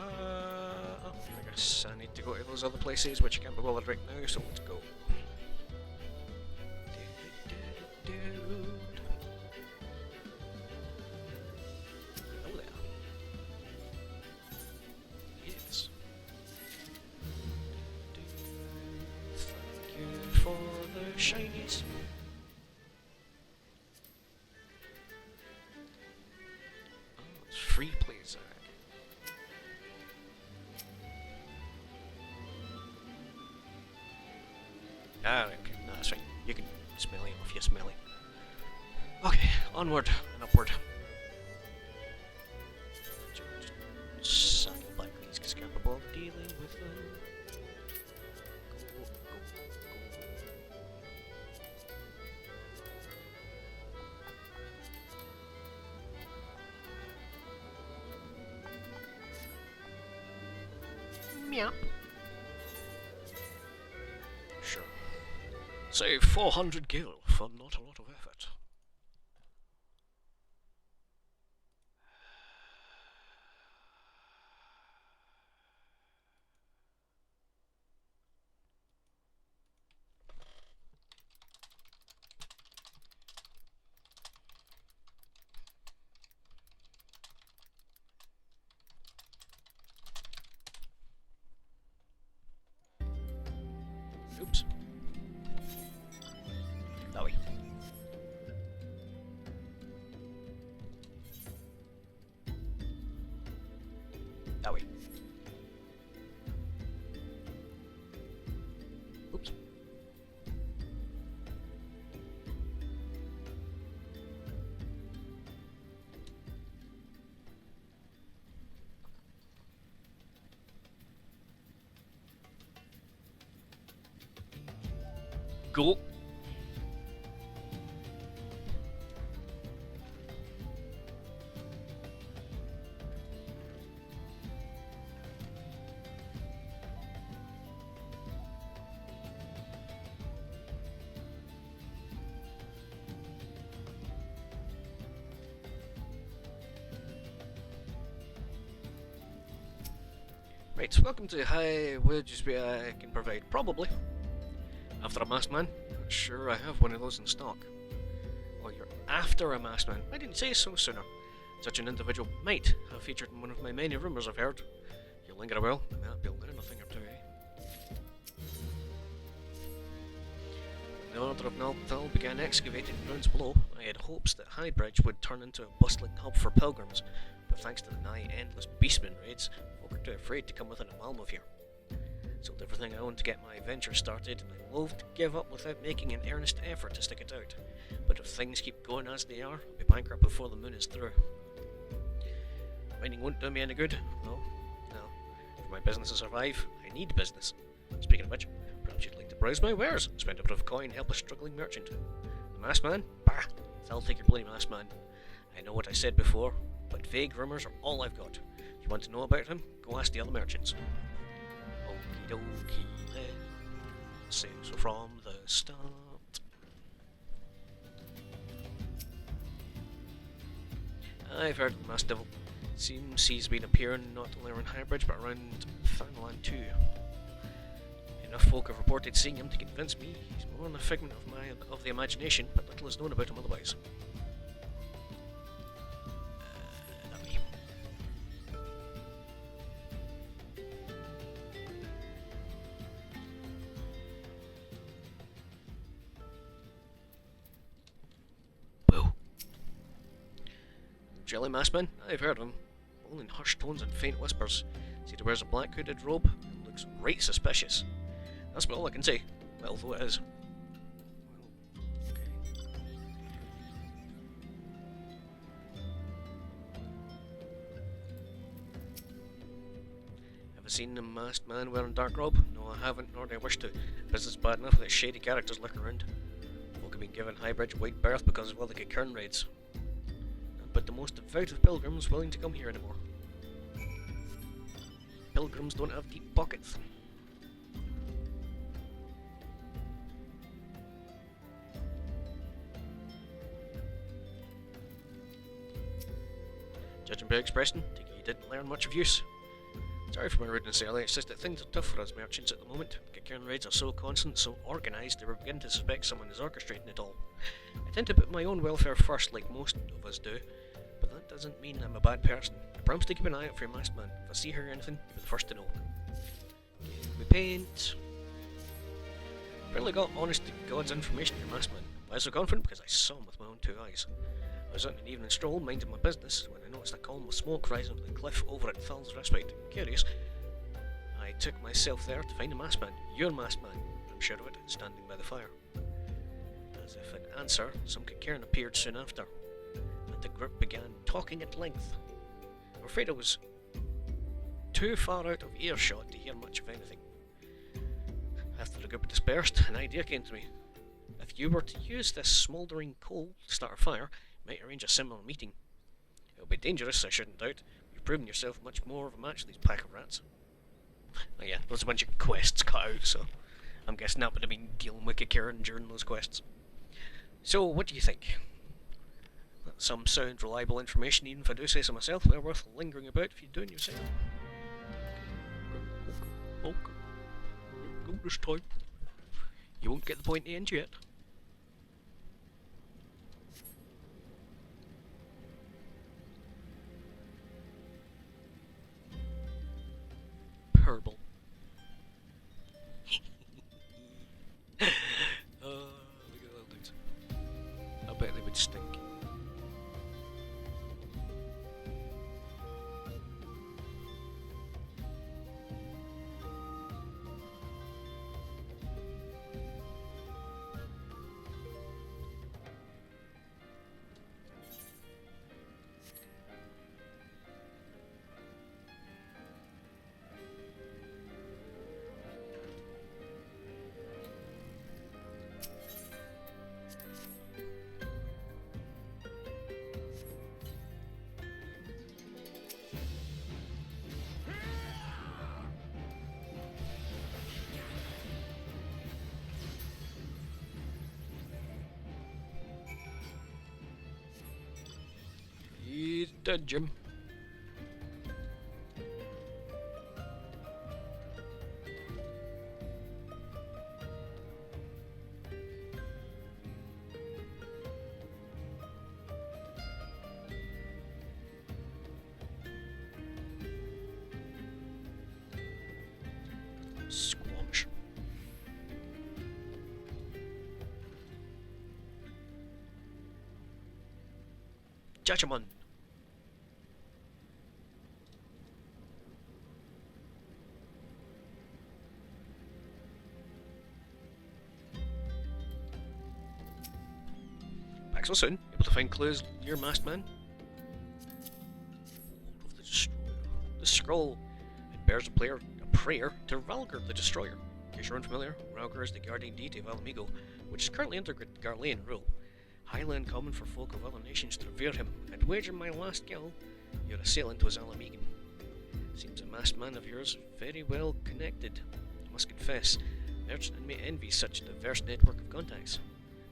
I guess I need to go to those other places, which I can't be bothered right now, so let's go. Hello there. Yes. Thank you for the shinies. Oh, it's free, please. Ah, okay, no, that's fine. You can smelly off, you smelly. Okay, onward and upward. Just saddle back these because capable of dealing with them. Go, go, go. Meow. Sure. Save 400 gil for not a lot of effort. Oops. That way. That way. Go. Right, welcome to High Wages I Can Provide. Probably. After a masked man? Not sure I have one of those in stock. Well, you're after a masked man. Why didn't you say so sooner? Such an individual might have featured in one of my many rumours I've heard. If you linger a while, I might be able to learn a thing or two, eh? When the Order of Nalthal began excavating grounds below, I had hopes that Highbridge would turn into a bustling hub for pilgrims, but thanks to the nigh endless beastmen raids, folk are too afraid to come within a mile of here. Sold everything I owned to get my venture started, and I loathe to give up without making an earnest effort to stick it out. But if things keep going as they are, I'll be bankrupt before the moon is through. Mining won't do me any good. No. For my business to survive, I need business. Speaking of which, perhaps you'd like to browse my wares, spend a bit of coin, help a struggling merchant. The masked man? Bah! I'll take your bloody masked man. I know what I said before, but vague rumours are all I've got. If you want to know about him, go ask the other merchants. Okie dokie, let's say so from the start. I've heard of the Masked Devil. Seems he's been appearing not only around Highbridge but around Thanalan too. Enough folk have reported seeing him to convince me he's more than a figment of the imagination, but little is known about him otherwise. That way. Whoa. Jelly Maskman? I've heard of him. All in hushed tones and faint whispers. See, he wears a black hooded robe and looks right suspicious. That's about all I can say. Well, though it is. Have I seen a masked man wearing a dark robe? No, I haven't, nor do I wish to. Business bad enough that shady characters lurk around. Folk have been given Highbridge wide berth because of all the Kern raids. But the most devout of pilgrims willing to come here anymore. Pilgrims don't have deep pockets. Judging by expression, take it you didn't learn much of use. Sorry for my rudeness earlier, it's just that things are tough for us merchants at the moment. Kern raids are so constant, so organised, they were beginning to suspect someone is orchestrating it all. I tend to put my own welfare first, like most of us do, but that doesn't mean I'm a bad person. I promise to keep an eye out for your masked man. If I see her or anything, you'll be the first to know. We paint. Barely got honest to God's information on your masked man. Why so confident? Because I saw him with my own two eyes. I was on an evening stroll, minding my business, when I noticed a column of smoke rising from the cliff over at Thal's Respite. Curious, I took myself there to find a masked man. Your masked man, I'm sure of it, standing by the fire. As if in answer, some Cairn appeared soon after, and the group began talking at length. I'm afraid I was too far out of earshot to hear much of anything. After the group dispersed, an idea came to me. If you were to use this smouldering coal to start a fire, you might arrange a similar meeting. It'll be dangerous, I shouldn't doubt. You've proven yourself much more of a match than these pack of rats. Oh yeah, there's a bunch of quests cut out, so I'm guessing that would have been dealing with Kieran during those quests. So, what do you think? That's some sound reliable information, even if I do say so myself. Well worth lingering about if you're doing yourself. Okay. Go this time. You won't get the point in the end yet. Purple. Look at that dudes. I bet they would stink. Dead Jim. Squash. Judgment. Back so soon. Able to find clues near masked man. Of the Destroyer. The scroll. It bears a prayer to Ralgar the Destroyer. In case you're unfamiliar, Ralgar is the guardian deity of Alamigo, which is currently under Garlean rule. Highly uncommon for folk of other nations to revere him, and wager my last gill, your assailant was Alamigan. Seems a masked man of yours very well connected. I must confess, merchant may envy such a diverse network of contacts.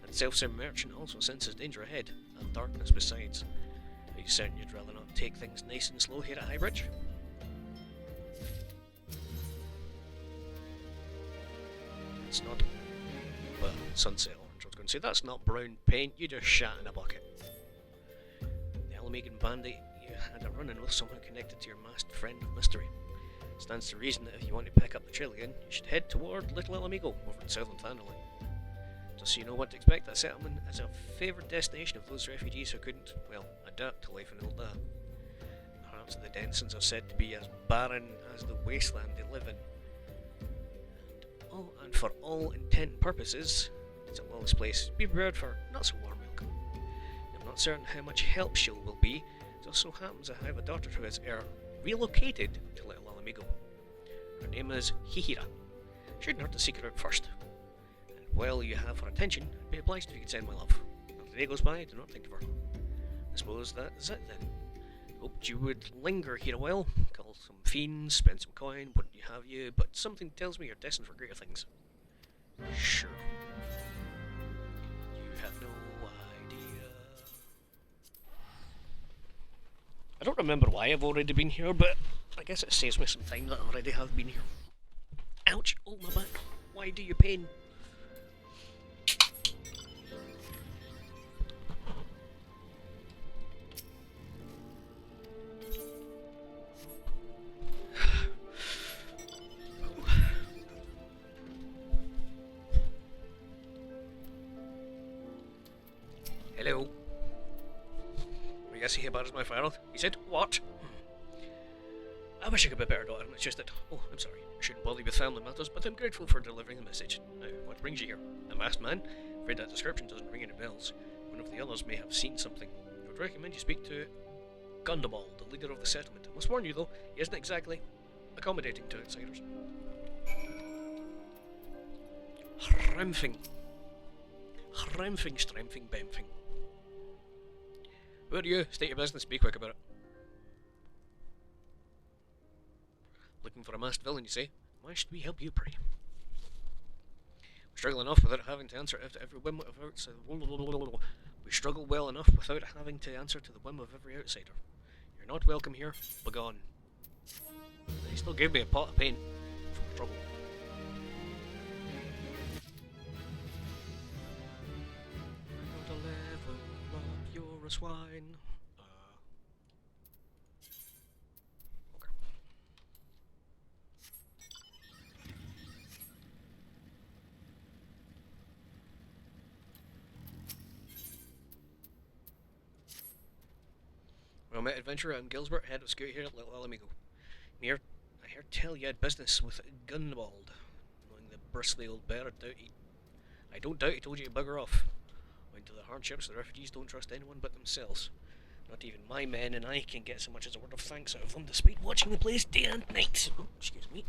That self-same merchant also senses danger ahead, and darkness besides. Are you certain you'd rather not take things nice and slow here at Highbridge? It's not. Well, sunset orange. I was going to say that's not brown paint. You just shat in a bucket. The Alamigan bandit you had a run-in with someone connected to your masked friend of mystery. Stands to reason that if you want to pick up the trail again, you should head toward Little Alamigo over in southern Thanalan. Just so you know what to expect, that settlement is a favoured destination of those refugees who couldn't, well, adapt to life in Ul'dah. Perhaps the denizens are said to be as barren as the wasteland they live in. And for all intent and purposes, it's a lawless place. Be prepared for not so warm welcome. I'm not certain how much help she will be. It just so happens I have a daughter who has relocated to Little Alamigo. Her name is Hihira. Shouldn't hurt to seek her out first. And while you have her attention, I'd be obliged if you could send my love. If the day goes by, do not think of her. I suppose that is it then. Hoped you would linger here a while, call some fiends, spend some coin, wouldn't you have you, but something tells me you're destined for greater things. Sure. You have no idea. I don't remember why I've already been here, but I guess it saves me some time that I already have been here. Ouch! Oh, my back. Why do you pain? Hello. I guess he about as my father. He said, what? I wish I could be better, daughter. It's just that, oh, I'm sorry. I shouldn't bother you with family matters, but I'm grateful for delivering the message. Now, what brings you here? A masked man? Afraid that description doesn't ring any bells. One of the others may have seen something. I would recommend you speak to Gundabald, the leader of the settlement. I must warn you, though, he isn't exactly accommodating to outsiders. Hremfing. Stremfing, Bemfing. Who are you? State your business, be quick about it. Looking for a masked villain, you say? Why should we help you, pray? We struggle enough without having to answer to every whim of outsider. We struggle well enough without having to answer to the whim of every outsider. You're not welcome here. Begone. They still gave me a pot of pain for trouble. Another level up, you're a swine. Okay. Well met, adventurer. I'm Gilsbert, head of scout here at Little Alamigo. I hear tell you had business with Gunwald. Knowing the bristly old bear, I don't doubt he told you to bugger off. Owing to the hardships, the refugees don't trust anyone but themselves. Not even my men and I can get so much as a word of thanks out of them, despite watching the place day and night. Oh, excuse me.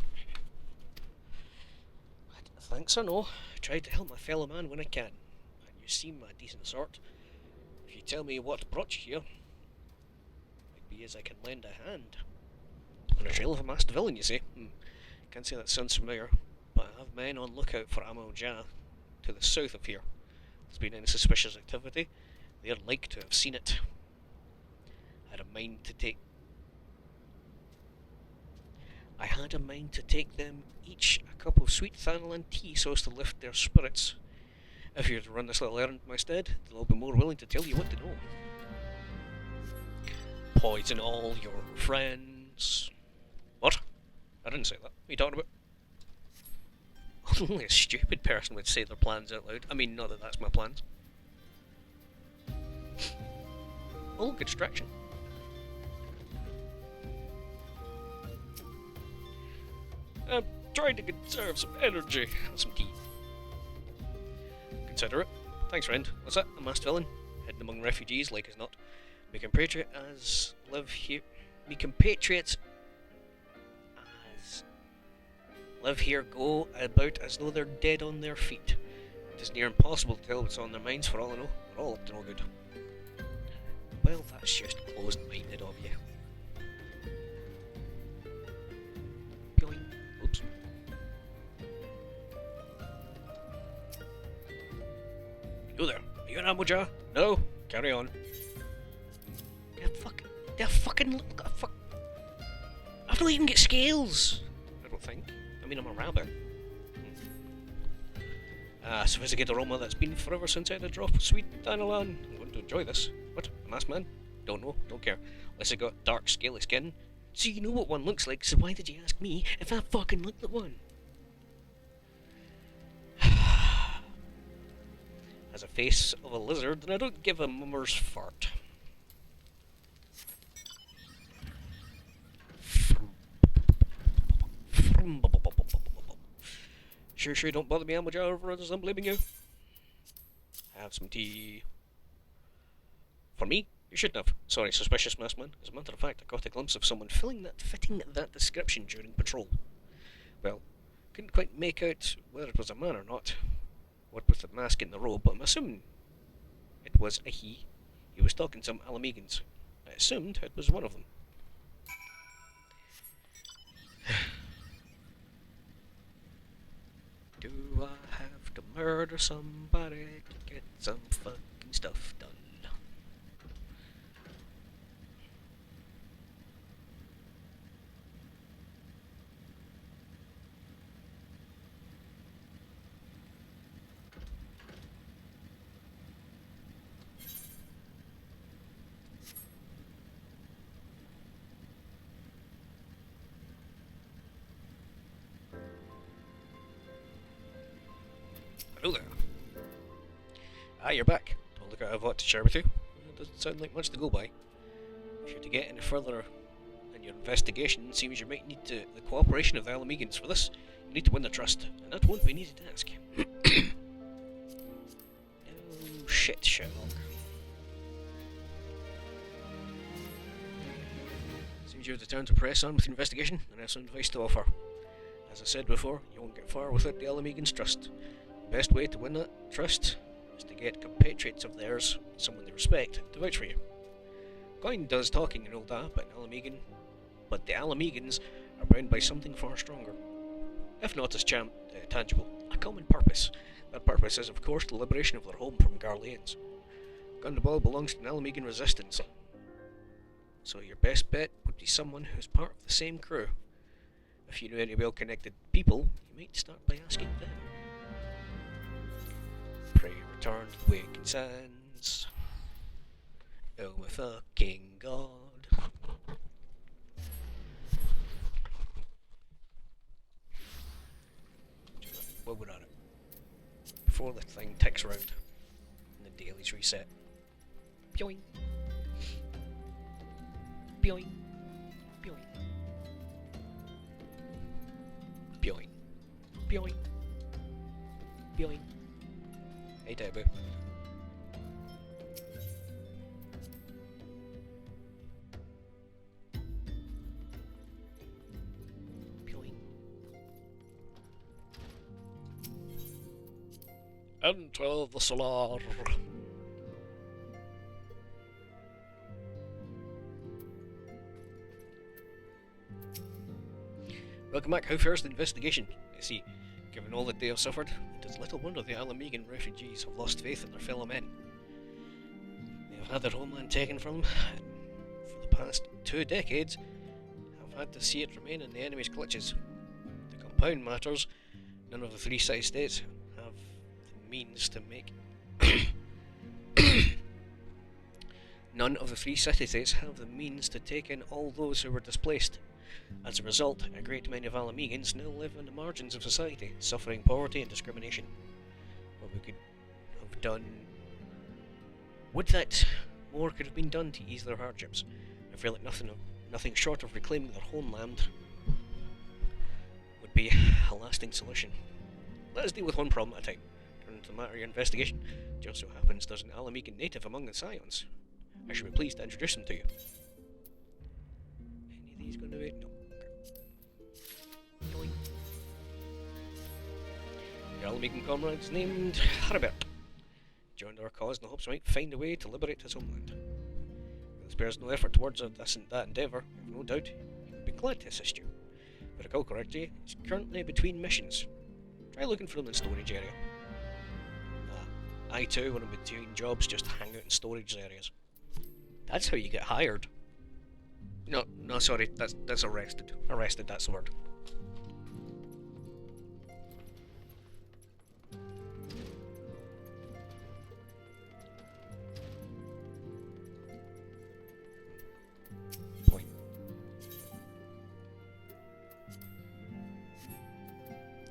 But thanks or no, I try to help my fellow man when I can. And you seem a decent sort. If you tell me what brought you here, be as I can lend a hand. On a trail of a masked villain, you say? Can't say that sounds familiar, but I have men on lookout for Amal Jah to the south of here. If there's been any suspicious activity, they're like to have seen it. Had a mind to take. I had a mind to take them each a cup of sweet thanalan tea so as to lift their spirits. If you were to run this little errand in my stead, they'll be more willing to tell you what to know. Poison all your friends. What? I didn't say that. What are you talking about? Only a stupid person would say their plans out loud. I mean, not that that's my plans. Oh, look, a distraction. I'm trying to conserve some energy and some tea. Consider it. Thanks, friend. What's that? A masked villain? Hidden among refugees, like as not. Me compatriots as live here go about as though they're dead on their feet. It is near impossible to tell what's on their minds for all I know. They're all up to no good. Well, that's just closed-minded of you. Oops. You there? Are you an ammo jar? No? Carry on. They're fucking I've not even got scales! I don't think. I mean, I'm a rabbit. Sophisticated aroma that's been forever since I had a drop of sweet thanalan. I'm going to enjoy this. What? A masked man? Don't know, don't care. Unless I got dark, scaly skin. So you know what one looks like, so why did you ask me if I fucking looked like one? Has a face of a lizard, and I don't give a mummer's fart. Sure, don't bother me, ammo jar over others, I'm blaming you. Have some tea. For me? You shouldn't have. Sorry, suspicious masked man. As a matter of fact, I caught a glimpse of someone fitting that description during patrol. Well, couldn't quite make out whether it was a man or not. What with the mask and the robe, but I'm assuming it was a he. He was talking to some Alamegans. I assumed it was one of them. Do I have to murder somebody to get some fucking stuff done? Hello there. You're back. Don't look, I have a lot to share with you. It doesn't sound like much to go by. If you're to get any further in your investigation, it seems you might need the cooperation of the Alamegans for this. You need to win their trust, and that won't be an easy task. Oh shit, Sherlock. Seems you have the time to press on with your investigation, and I have some advice to offer. As I said before, you won't get far without the Alamegans' trust. The best way to win that trust is to get compatriots of theirs, someone they respect, to vouch for you. Coin does talking and all that, but the Alamegans are bound by something far stronger. If not as tangible, a common purpose. That purpose is, of course, the liberation of their home from Garleans. Gundaball belongs to an Alamegan resistance, so your best bet would be someone who's part of the same crew. If you know any well-connected people, you might start by asking them. Pray return to the waking sands. Oh my fucking god. What we're on it. Before the thing ticks around and the dailies reset. Boing. Boing. Boing. Boing. Boing. Boing. Hey, Taboo. Boing. Enter the solar. Welcome back. How fares the investigation? I see. Given all that they have suffered, it is little wonder the Alamegan refugees have lost faith in their fellow men. They have had their homeland taken from them, for the past 2 decades, have had to see it remain in the enemy's clutches. To compound matters, none of the 3 city-states have the means to make none of the 3 city-states have the means to take in all those who were displaced. As a result, a great many of Alamegans now live on the margins of society, suffering poverty and discrimination. What we could have done... Would that more could have been done to ease their hardships. I feel like nothing short of reclaiming their homeland would be a lasting solution. Let us deal with one problem at a time. Turn to the matter of your investigation. Just so happens there's an Alamegan native among the Scions. I should be pleased to introduce him to you. Any of these going to be? No. Okay. Your Alamegan comrade's named Haribert. Joined our cause in the hopes we might find a way to liberate his homeland. If he spares no effort towards that endeavour, I have no doubt he would be glad to assist you. If I recall correctly, he's currently between missions. Try looking for him in the storage area. I too, when I'm between jobs, just hang out in storage areas. That's how you get hired. No, sorry, that's arrested. Arrested, that's the word. Boy.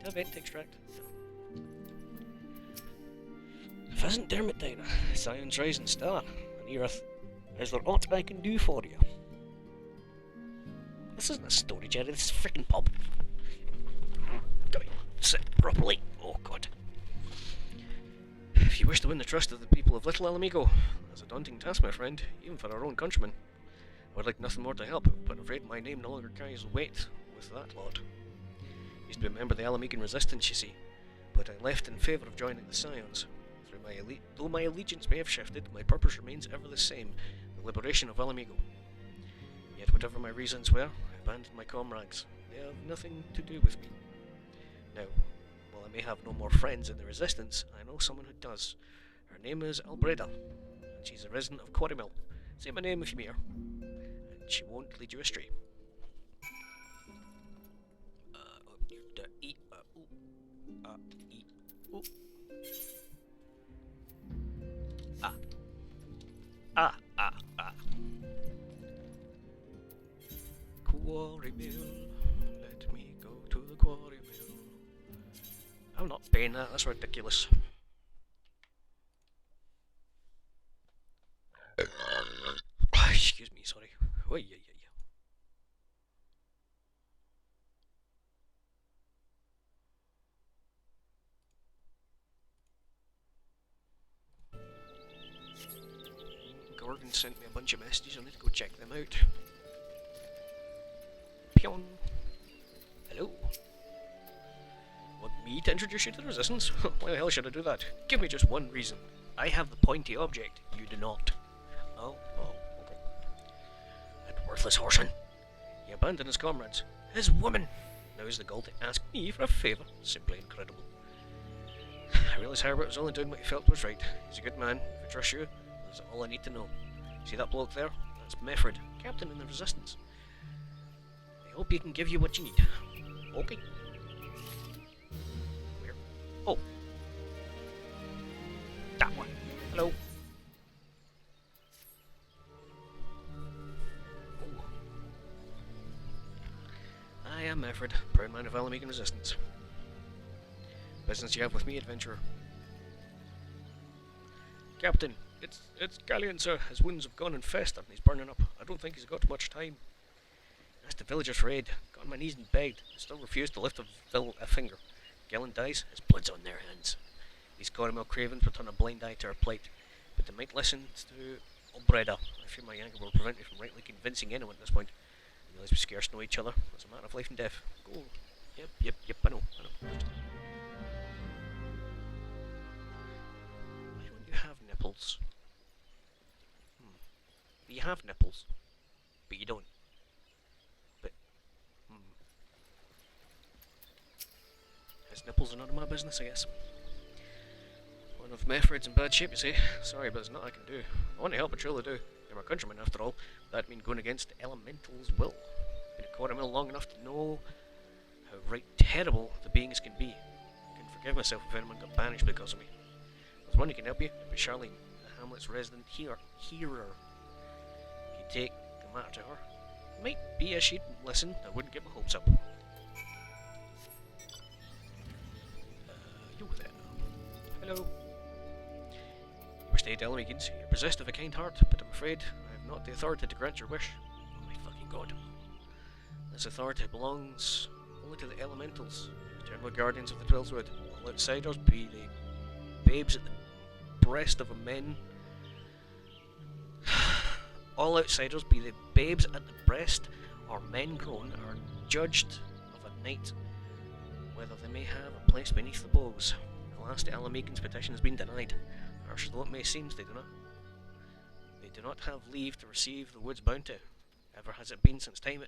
Event extract. Pheasant Dermot Diner, Scion's Rising Star, and Earth. Is there aught I can do for you? This isn't a storage area, this is a freaking pub. Can I sit properly? Oh god. If you wish to win the trust of the people of Little Alamigo, that's a daunting task, my friend, even for our own countrymen. I would like nothing more to help, but I'm afraid my name no longer carries weight with that lot. I used to be a member of the Alamegan Resistance, you see, but I left in favour of joining the Scions. Though my allegiance may have shifted, my purpose remains ever the same, the liberation of Alamigo. Yet whatever my reasons were, I abandoned my comrades. They have nothing to do with me. Now, while I may have no more friends in the Resistance, I know someone who does. Her name is Albreda, and she's a resident of Quarrymill. Say my name if you meet her, and she won't lead you astray. Quarry mill, let me go to the quarry mill. I'm not paying that, that's ridiculous. Excuse me, sorry. Oh, yeah. Gordon sent me a bunch of messages, I need to go check them out. Pion. Hello. Want me to introduce you to the Resistance? Why the hell should I do that? Give me just one reason. I have the pointy object, you do not. Oh, okay. That worthless horseman. He abandoned his comrades. His woman! Now he's the gall to ask me for a favour. Simply incredible. I realise Herbert was only doing what he felt was right. He's a good man. If I trust you, that's all I need to know. See that bloke there? That's Mefford, captain in the Resistance. I hope he can give you what you need. Okay. Where? Oh. That one. Hello. Oh. I am Mefford, proud man of Alamegan Resistance. Business you have with me, adventurer? Captain, it's Galleon, sir. His wounds have gone and festered and he's burning up. I don't think he's got much time. Asked the villagers for aid. Got on my knees and begged. Still refused to lift a finger. Galleon dies, his blood's on their hands. These Coromel cravens will turn a blind eye to our plight, but they might listen to Albreda. I fear my anger will prevent me from rightly convincing anyone at this point. I realize we scarce know each other. It's a matter of life and death. Go. Yep, I know. Why don't you have nipples? You have nipples, but you don't. His nipples are none of my business, I guess. One of Mefford's in bad shape, you see. Sorry, but there's nothing I can do. I want to help, I truly do. They're my countrymen after all. That means going against the elemental's will. Been a quarter mil long enough to know how right terrible the beings can be. I can forgive myself if anyone got banished because of me. There's one who can help you, but Charlene, the Hamlet's resident hearer. If you take the matter to her, it might be as she'd listen. I wouldn't get my hopes up. You there. Hello. You stay Delmegans. You're possessed of a kind heart, but I'm afraid I have not the authority to grant your wish. Oh my fucking god. This authority belongs only to the elementals, the general guardians of the Twilswood. All outsiders be the babes at the breast of a men. All outsiders, be the babes at the breast or men grown, are judged of a night whether they may have a place beneath the bows. Alas, the Alamegan's petition has been denied. Harsh though it may seem, they do not have leave to receive the wood's bounty. Ever has it been since time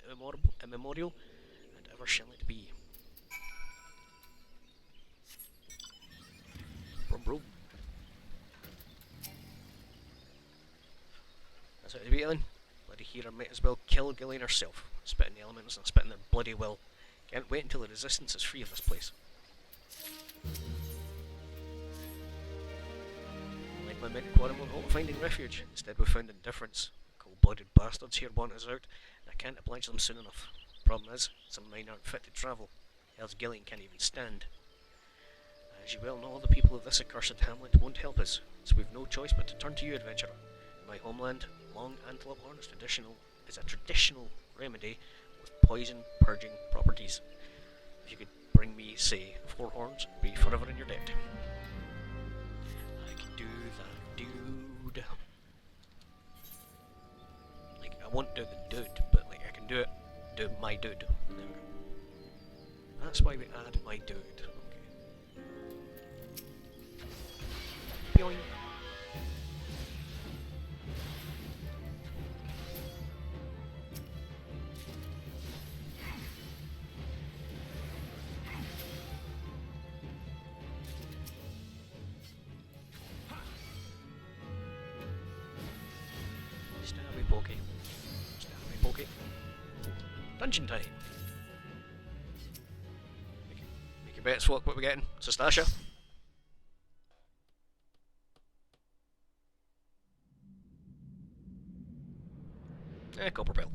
immemorial, and ever shall it be. Brum brum. That's how to beat it then. Bloody hero might as well kill Gillian herself. Spit in the elements and spit in their bloody will. Can't wait until the resistance is free of this place. Like my men quarrel not finding refuge. Instead we found indifference. Cold-blooded bastards here want us out, and I can't oblige them soon enough. Problem is, some of mine aren't fit to travel. Else Gillian can't even stand. As you well know, the people of this accursed hamlet won't help us, so we've no choice but to turn to you, adventurer. In my homeland, long antelope horn is a traditional remedy with poison purging properties. If you could bring me, say, 4 horns, I'd be forever in your debt. I can do that, dude. Like, I won't do the dude, but like I can do my dude. There we go. That's why we add my dude. Okay. Boing. Stabby pokey. Stabby pokey. Dungeon time. Make your bets, what we're getting. Stasha. Copper Bell.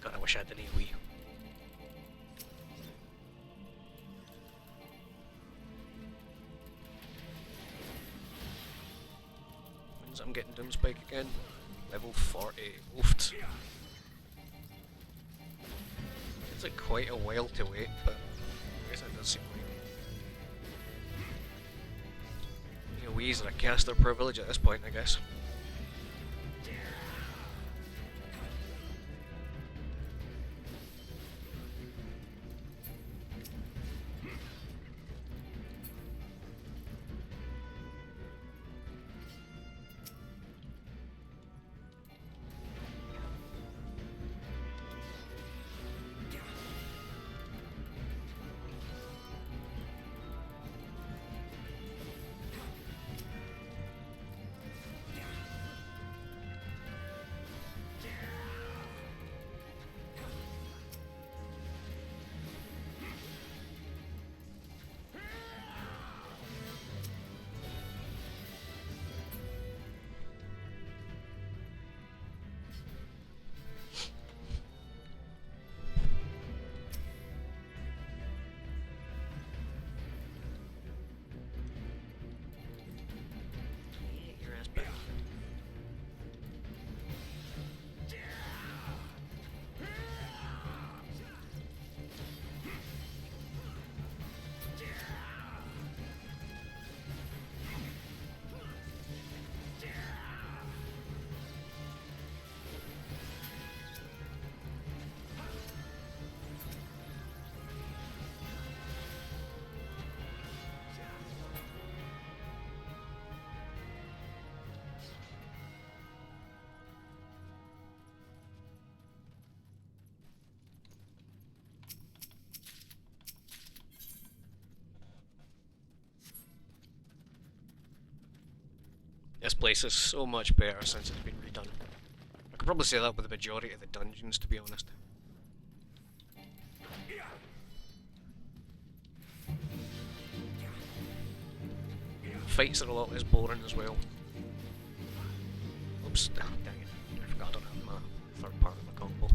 God, I wish I had any Wii. Means I'm getting Doomspike again. Level 40. Oofed. It's like quite a while to wait, but I guess it does seem like. You know, Wii's are a caster privilege at this point, I guess. place is so much better since it's been redone. I could probably say that with the majority of the dungeons, to be honest. Fights are a lot less boring as well. Oops, dang it. I forgot I don't have my third part of my combo.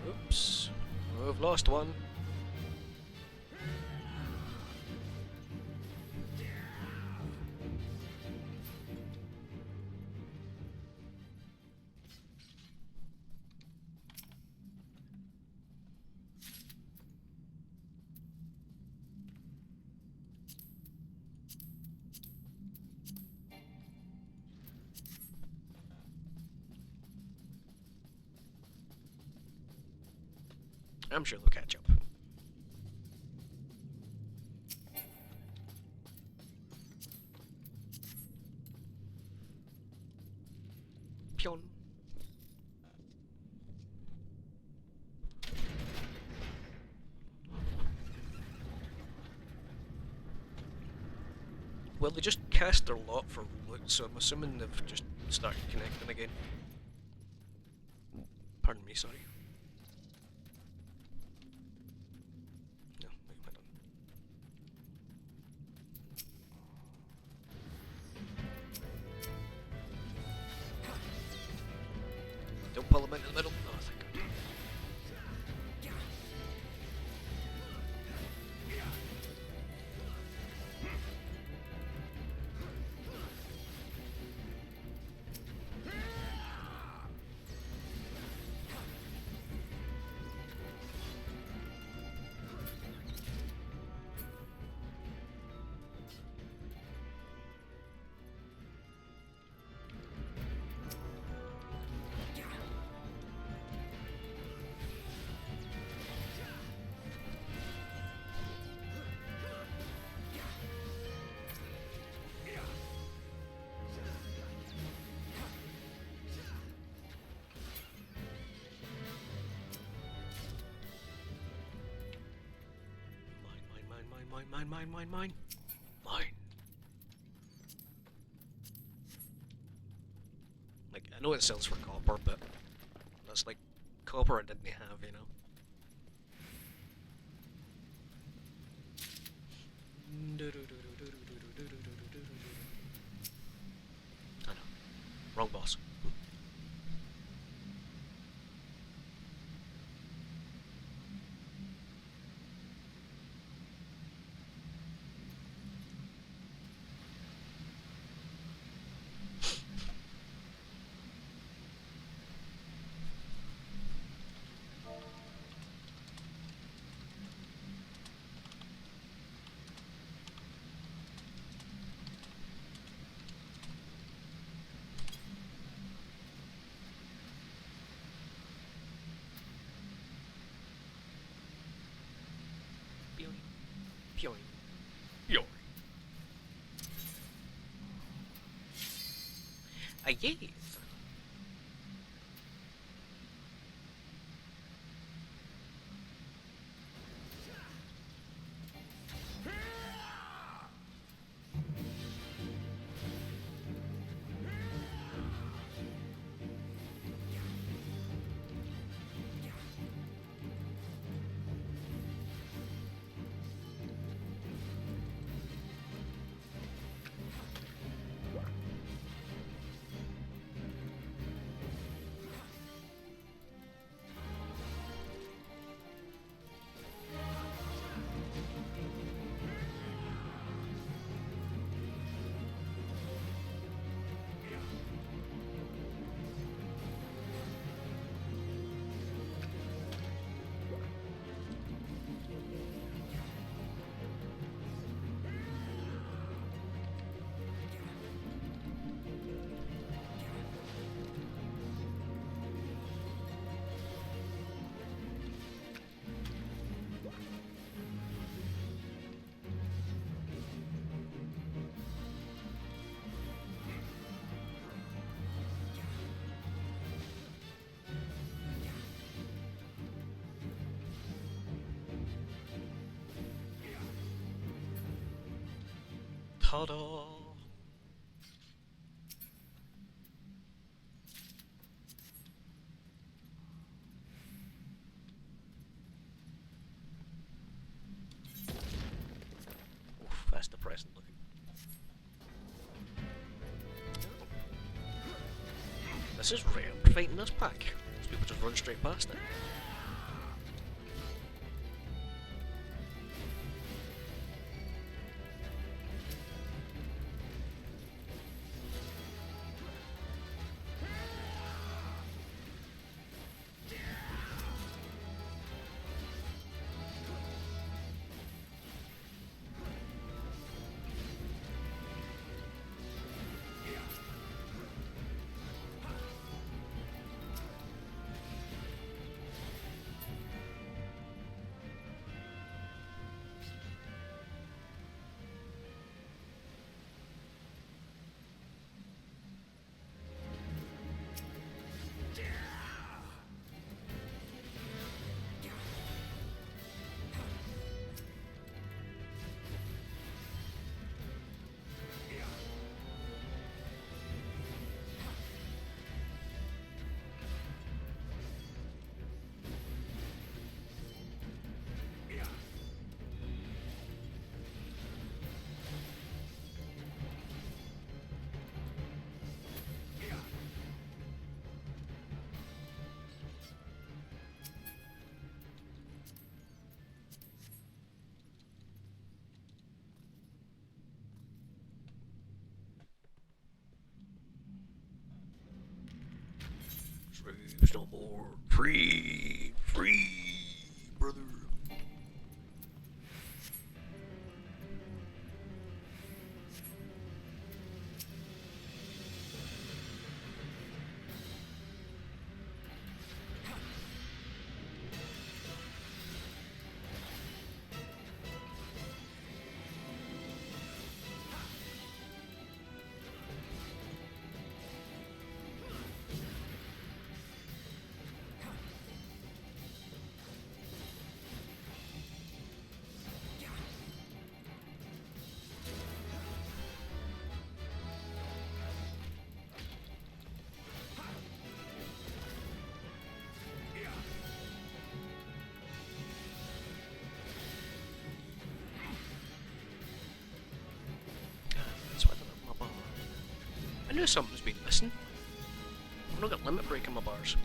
Oops, we've lost one. I'm sure they'll catch up. Pion. Well, they just cast their lot for loot, so I'm assuming they've just started connecting again. Pardon me, sorry. No, wait, hold on. Don't pull them into the middle. Oh, thank God. Mine. Like, I know it sells for copper, but that's like copper I didn't have, you know? I know. Wrong boss. Pyoing. Pyoing. Yes. Ta-da! Oof, that's depressing looking. This is rare fighting this pack. Most people just run straight past it. Slaves no more. Free! Free, brother. I knew something's been missing. I've not got limit break in my bars.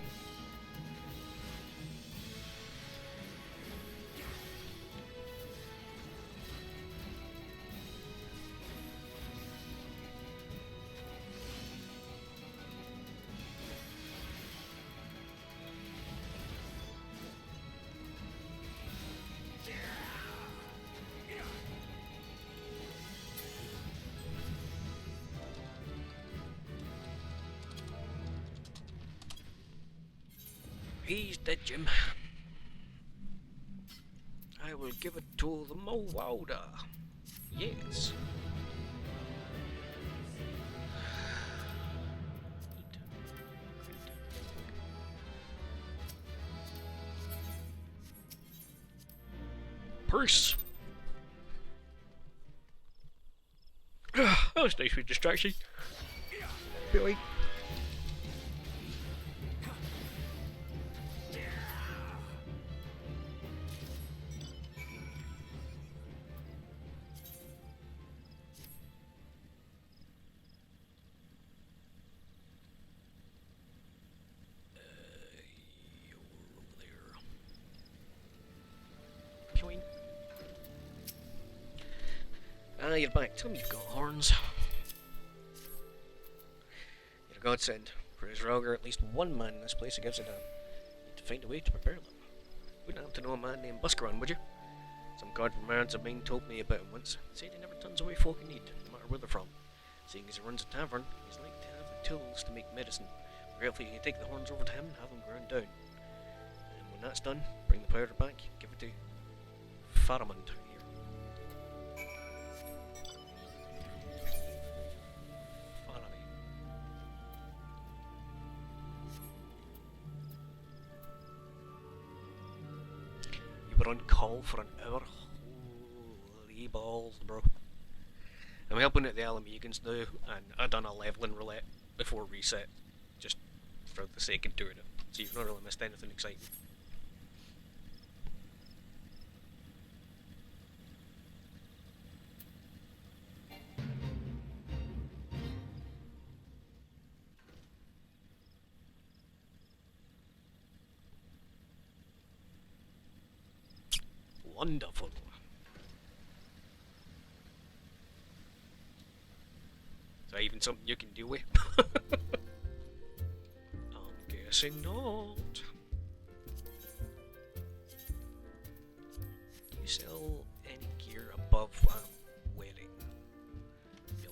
He's dead, Jim. I will give it to the Mowada. Yes. Purse. That was nice with distraction. Billy. You're back. Tell me you've got horns. You're a godsend. For his Roger, at least one man in this place who gives a damn. You need to find a way to prepare them. Wouldn't happen to know a man named Buscaron, would you? Some godparents of mine told me about him once. Said he never turns away folk in need, no matter where they're from. Seeing as he runs a tavern, he's like to have the tools to make medicine. Hopefully you take the horns over to him and have them ground down. And when that's done, bring the powder back, give it to Faramond here. You were on call for an hour? Holy balls, bro. I'm helping at the Alamegans now, and I done a leveling roulette before reset, just for the sake of doing it. So you've not really missed anything exciting. Wonderful. Is that even something you can deal with? I'm guessing not. Do you sell any gear above what I'm wearing? No.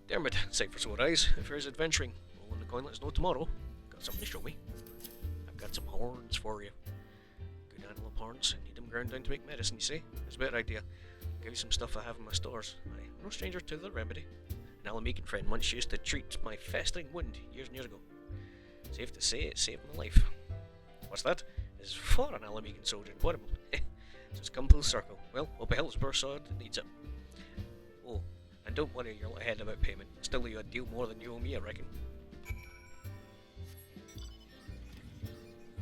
Dermot, sight for sore eyes. If there's adventuring, roll in the coin, let us know tomorrow. Got something to show me. I've got some horns for you. Good antelope horns. Need them ground down to make medicine, you see? It's a better idea. I'll give you some stuff I have in my stores. Aye, no stranger to the remedy. An Alamecan friend once used to treat my festering wound years and years ago. Safe to say, it saved my life. What's that? It's for an Alamecan soldier in Portable. So it's come full circle. Well, hope it helps Bursard that needs it. Oh, and don't worry your little head about payment. Still owe you a deal more than you owe me, I reckon.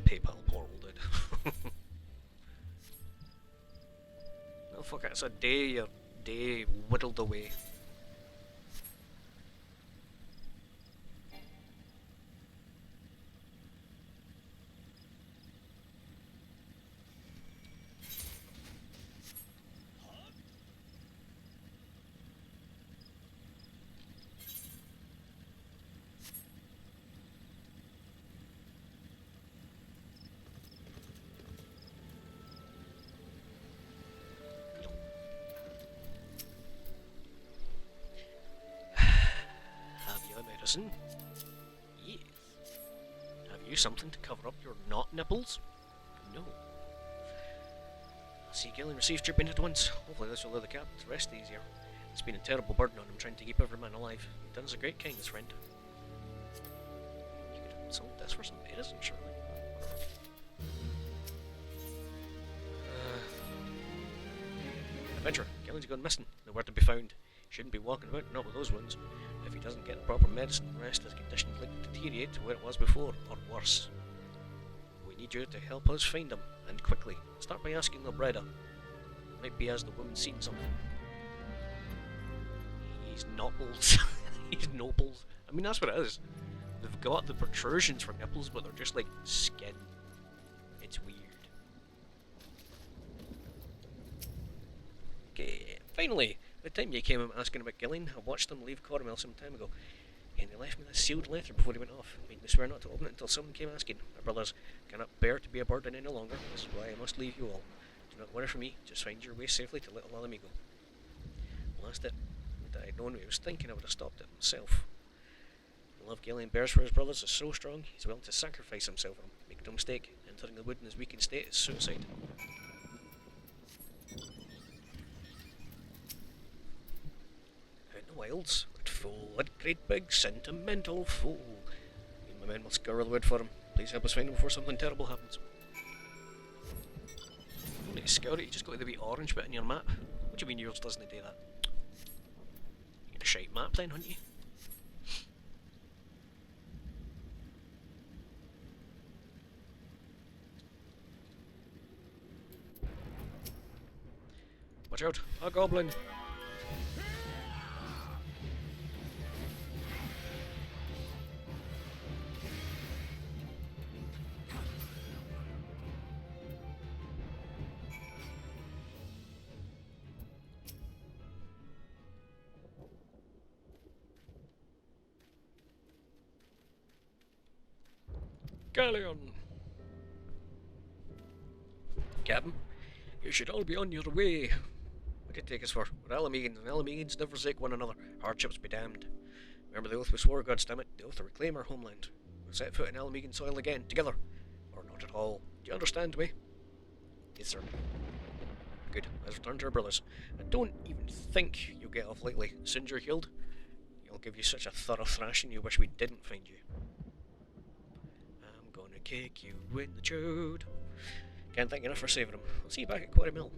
PayPal portal, dude. Well, fuck it, it's a day, your day whittled away. Medicine? Yes. Have you something to cover up your not nipples? No. I see Gillian received treatment at once. Hopefully this will allow the captain to rest easier. It's been a terrible burden on him trying to keep every man alive. You've done us a great kindness, friend. You could have sold this for some medicine, surely. Adventure. Gillian's gone missing. Nowhere to be found. Shouldn't be walking about, not with those wounds. If he doesn't get proper medicine and rest, his condition is likely to deteriorate to where it was before, or worse. We need you to help us find him, and quickly. Start by asking Lobreda. Might be as the woman's seen something. He's nopples. He's nopples. I mean, that's what it is. They've got the protrusions for nipples, but they're just like skin. It's weird. Okay, finally! By the time you came asking about Gillian, I watched them leave Coromel some time ago, and they left me this sealed letter before he went off, made me swear not to open it until someone came asking. My brothers cannot bear to be a burden any longer. This is why I must leave you all. Do not worry for me, just find your way safely to Little Alamigo. Last it that I had known what he was thinking, I would have stopped it myself. The love Gillian bears for his brothers is so strong, he's willing to sacrifice himself for them. Make no mistake, entering the wood in his weakened state is suicide. Wilds, what fool, what great big sentimental fool. Me and my men will scour the wood for him. Please help us find him before something terrible happens. You don't need to scour it, you just go to the wee orange bit in your map. What do you mean yours doesn't do that? You get a shite map then, aren't you? Watch out, a goblin! Galleon! Captain, you should all be on your way. What do you take us for? We're Alamegans, and Alamegans never forsake one another. Hardships be damned. Remember the oath we swore, goddammit, the oath to reclaim our homeland. We'll set foot in Alamegan soil again, together. Or not at all. Do you understand me? Yes, sir. Good. Let's return to our brothers. And don't even think you'll get off lightly. As soon as you're healed, you'll give you such a thorough thrashing you wish we didn't find you. Gonna kick you in the chode. Can't thank you enough for saving him. I'll see you back at Quarry Mill.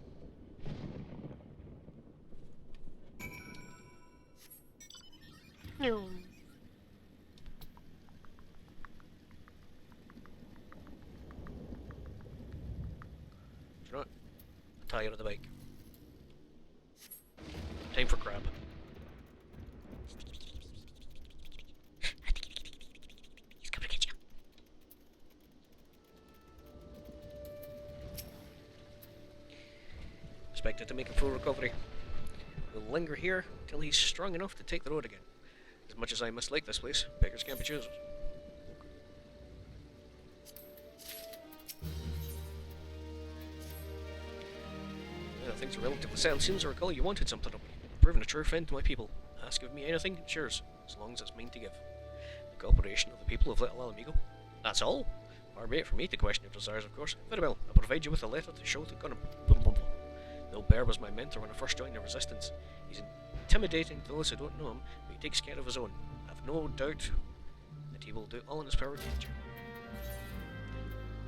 No. Do you know what? Tie you on the bike. Time for crab. He's coming to get you. Expected to make a full recovery. We'll linger here till he's strong enough to take the road again. As much as I must like this place, beggars can't be choosers. Things are relatively settled. Seems I recall you wanted something of me. Proven a true friend to my people. Ask of me anything, it's yours, as long as it's mine to give. The cooperation of the people of Little Alamigo. That's all? Far be it for me to question your desires, of course. Very well, I'll provide you with a letter to show the gun. Bill Bear was my mentor when I first joined the Resistance. He's intimidating to those who don't know him, but he takes care of his own. I've no doubt that he will do all in his power to teach you.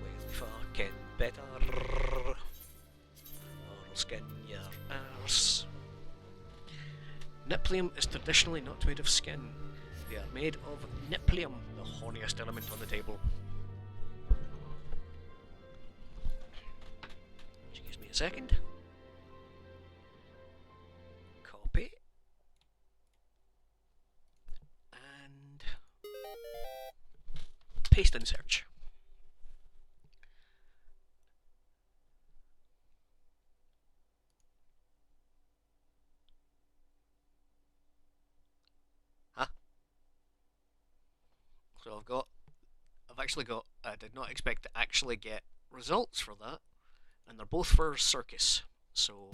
Way fucking better. Skin your arse. Niplium is traditionally not made of skin. They are made of niplium, the horniest element on the table. Excuse me a second. Copy. And paste and search. So I did not expect to actually get results for that, and they're both for circus, so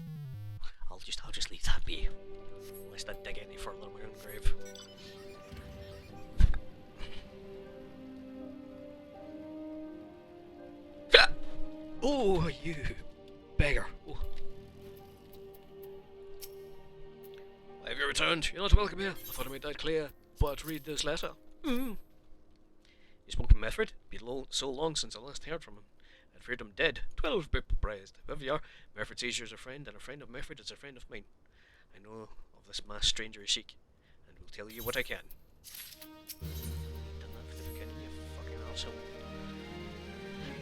I'll just leave that be, lest I dig any further in my own grave. Oh, you beggar. Oh. Why have you returned? You're not welcome here. I thought I made that clear, but read this letter. You spoke to Mefford? It's been so long since I last heard from him. I'd feared him dead. 12 be surprised. Whoever you are, Mefford sees you as a friend, and a friend of Mefford is a friend of mine. I know of this masked stranger you seek, and will tell you what I can. Done that for the beginning, you fucking arsehole.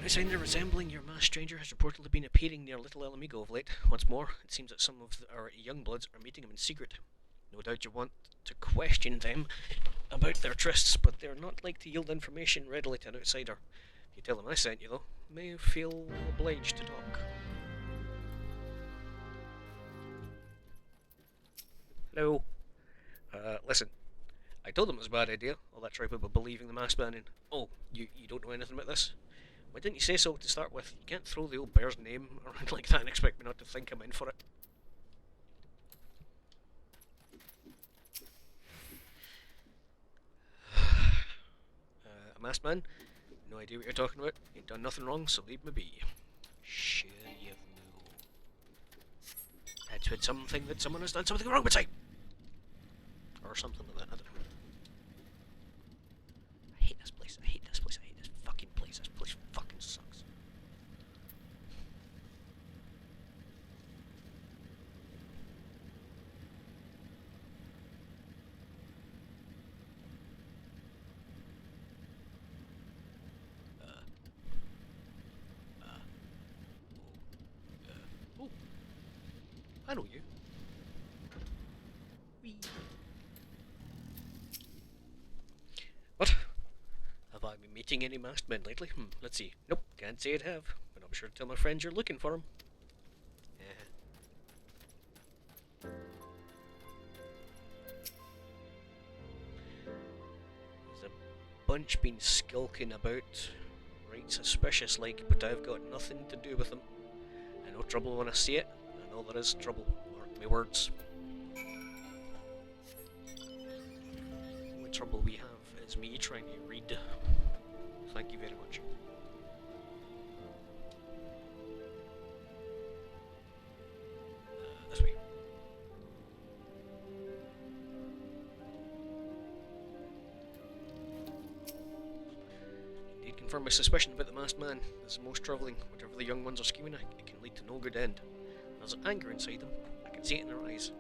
A signer resembling your masked stranger has reportedly been appearing near Little Alamigo of late. Once more, it seems that some of our young bloods are meeting him in secret. No doubt you want to question them about their trysts, but they're not like to yield information readily to an outsider. If you tell them I sent you, though, you may feel obliged to talk. Hello. Listen. I told them it was a bad idea, all that tripe about believing the mass banning. Oh, you don't know anything about this? Why didn't you say so to start with? You can't throw the old bear's name around like that and expect me not to think I'm in for it. A masked man? No idea what you're talking about. Ain't done nothing wrong, so leave me be. Sure you've no. That's with something that someone has done something wrong with, say. Or something like that, I don't know. I hate this place, I hate this place, I hate this fucking place. This place fucking sucks. Oh. I know you. Whee. What? Have I been meeting any masked men lately? Let's see. Nope, can't say I have, but I'll be sure to tell my friends you're looking for them. There's a bunch been skulking about, right suspicious like, but I've got nothing to do with them. I know trouble when I see it, I know there is trouble. Mark my words. The only trouble we have is me trying to read. Thank you very much. This way. Indeed, confirm my suspicion about the masked man. This is most troubling. Whatever the young ones are scheming, it can lead to no good end. There's anger inside them. I can see it in their eyes.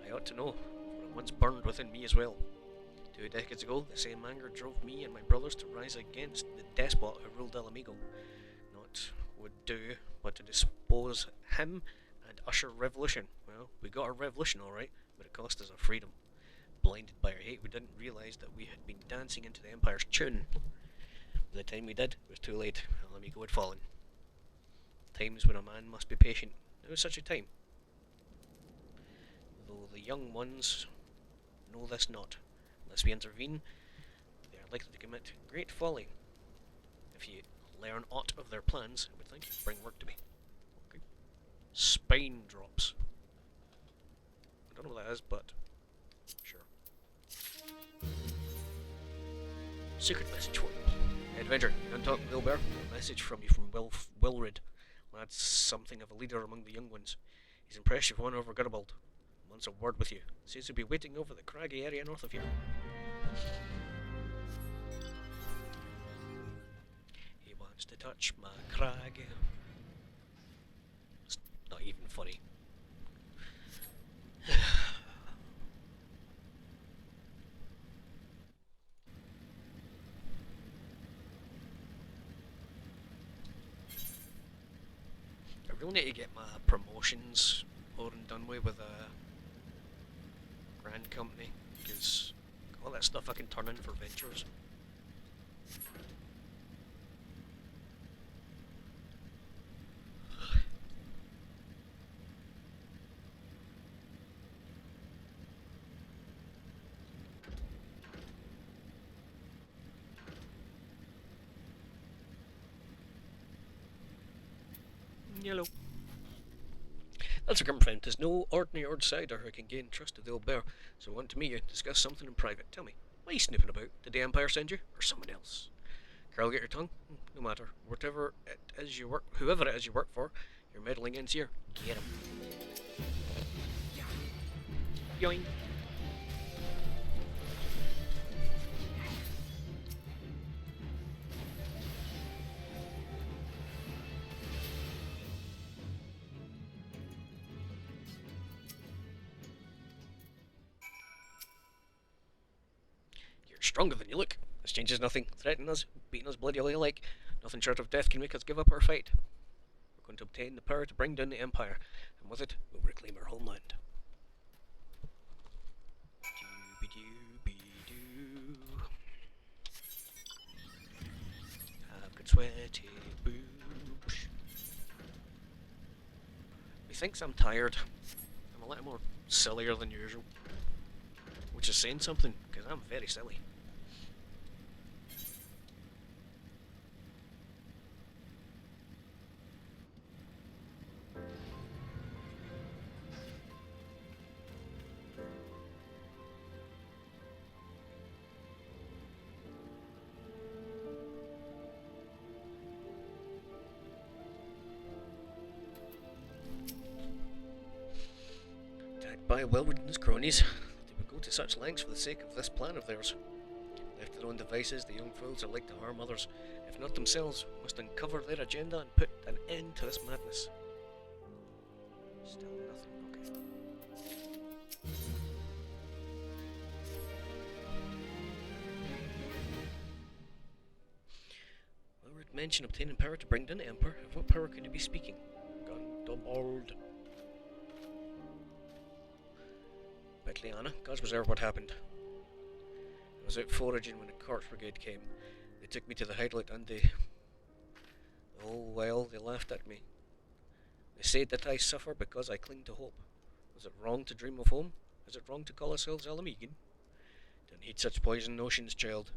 I ought to know, for it once burned within me as well. 2 decades ago, the same anger drove me and my brothers to rise against the despot who ruled Alamigo. Not would do, but to dispose him and usher revolution. Well, we got our revolution alright, but it cost us our freedom. Blinded by our hate, we didn't realise that we had been dancing into the Empire's tune. By the time we did, it was too late. Alamigo had fallen. Times when a man must be patient. There was such a time. Though the young ones know this not. Unless we intervene, they are likely to commit great folly. If you learn aught of their plans, I would think you'd bring work to me. Okay. Spine drops. I don't know what that is, but sure. Secret message for you. Adventure, Untalk Wilbur. A message from you from Wilrid. Lad's something of a leader among the young ones. He's impressive one over Gutterbald. Wants a word with you. Says he'll be waiting over the craggy area north of here. He wants to touch my crag. It's not even funny. I really need to get my promotions over and done with a grand company, because all that stuff I can turn in for ventures. Yellow. That's a grim friend. There's no ordinary outsider who can gain trust of the old bear, so I want to meet you, discuss something in private. Tell me, why are you snooping about? Did the Empire send you, or someone else? Carl, get your tongue? No matter. Whatever it is you work, whoever it is you work for, you're meddling ends here. Get him. Yoink. Stronger than you look. This changes nothing. Threatening us, beating us bloody like. Nothing short of death can make us give up our fight. We're going to obtain the power to bring down the Empire, and with it, we'll reclaim our homeland. Doo-be-doo-be-doo. I've got sweaty boobs. Methinks I'm tired. I'm a little more sillier than usual. Which is saying something, because I'm very silly. Attacked by Wilwood and his cronies. Go to such lengths for the sake of this plan of theirs. Left to their own devices, the young fools are like to harm others. If not themselves, must uncover their agenda and put an end to this madness. Still nothing, okay. Wilward mentioned obtaining power to bring down the Emperor. Of what power could he be speaking? Gundobald. Liana, God's reserve, what happened? I was out foraging when a corpse brigade came. They took me to the hideout and they... Oh well, they laughed at me. They said that I suffer because I cling to hope. Was it wrong to dream of home? Is it wrong to call ourselves Alamegan? Don't heed such poison notions, child.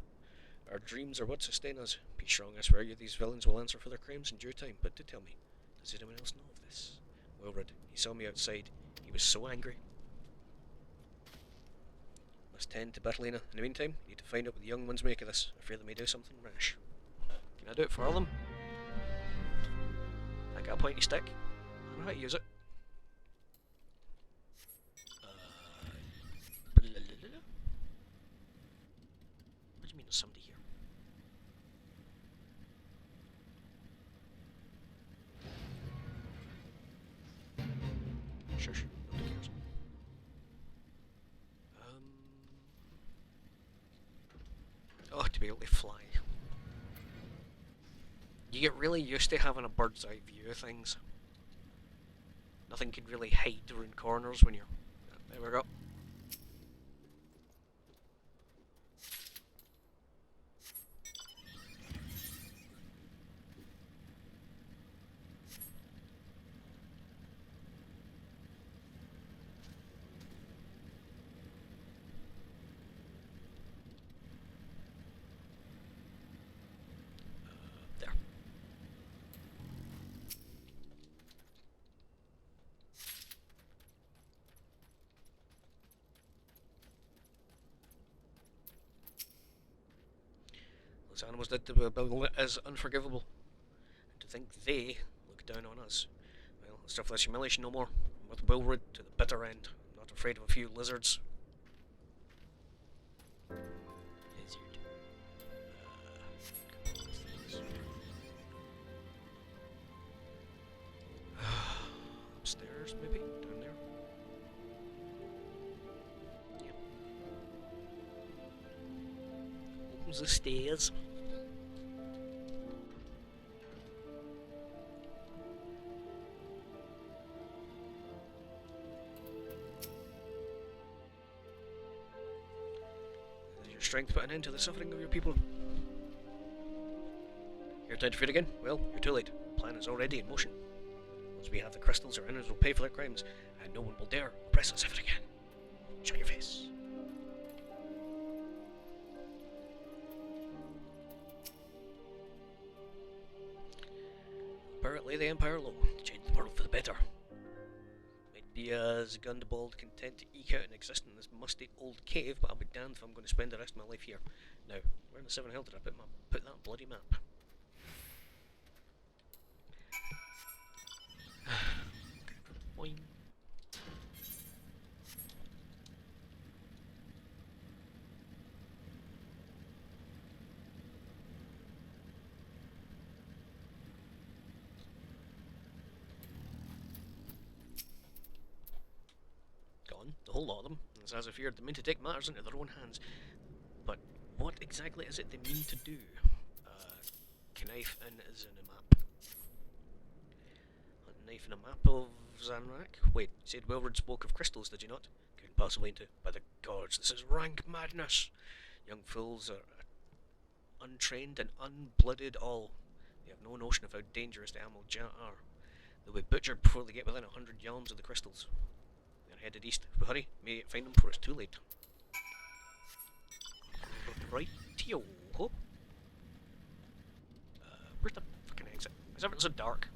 Our dreams are what sustain us. Be strong, I swear you, these villains will answer for their crimes in due time. But do tell me, does anyone else know of this? Wilred, he saw me outside. He was so angry. Must tend to Berlina. In the meantime, we need to find out what the young ones make of this. I fear they may do something rash. Can I do it for them? I got a pointy stick. I don't know how to use it. What do you mean there's somebody here? Shush. Nobody cares. to be able to fly. You get really used to having a bird's eye view of things. Nothing can really hide around corners when you're... There we go. There. Those animals did to Bill is unforgivable. And to think they look down on us. Well, let's suffer this humiliation no more. With Wilwood to the bitter end. I'm not afraid of a few lizards. Lizard. Upstairs, maybe? Down there? Yep. Opens the stairs. Strength to put an end to the suffering of your people. You're time to fear again? Well, you're too late. The plan is already in motion. Once we have the crystals, our enemies will pay for their crimes, and no one will dare oppress us ever again. Show your face. Apparently the Empire low, to change the world for the better. Be as Gundabald content to eke out an existence in this musty old cave, but I'll be damned if I'm going to spend the rest of my life here. Now, where in the Seven Hill did I put that bloody map? Boing. The whole lot of them. It's as if feared they mean to take matters into their own hands. But what exactly is it they mean to do? Knife in Zanimap. A knife in a map of Zanrak? Wait, you said Wilward spoke of crystals, did you not? Couldn't possibly into. By the gods, this is rank madness. Young fools are untrained and unblooded all. They have no notion of how dangerous the Amalja are. They'll be butchered before they get within 100 yalms of the crystals. Headed east. But hurry, may find them before it's too late. Right-yo. Where's the fucking exit? Is everything so dark?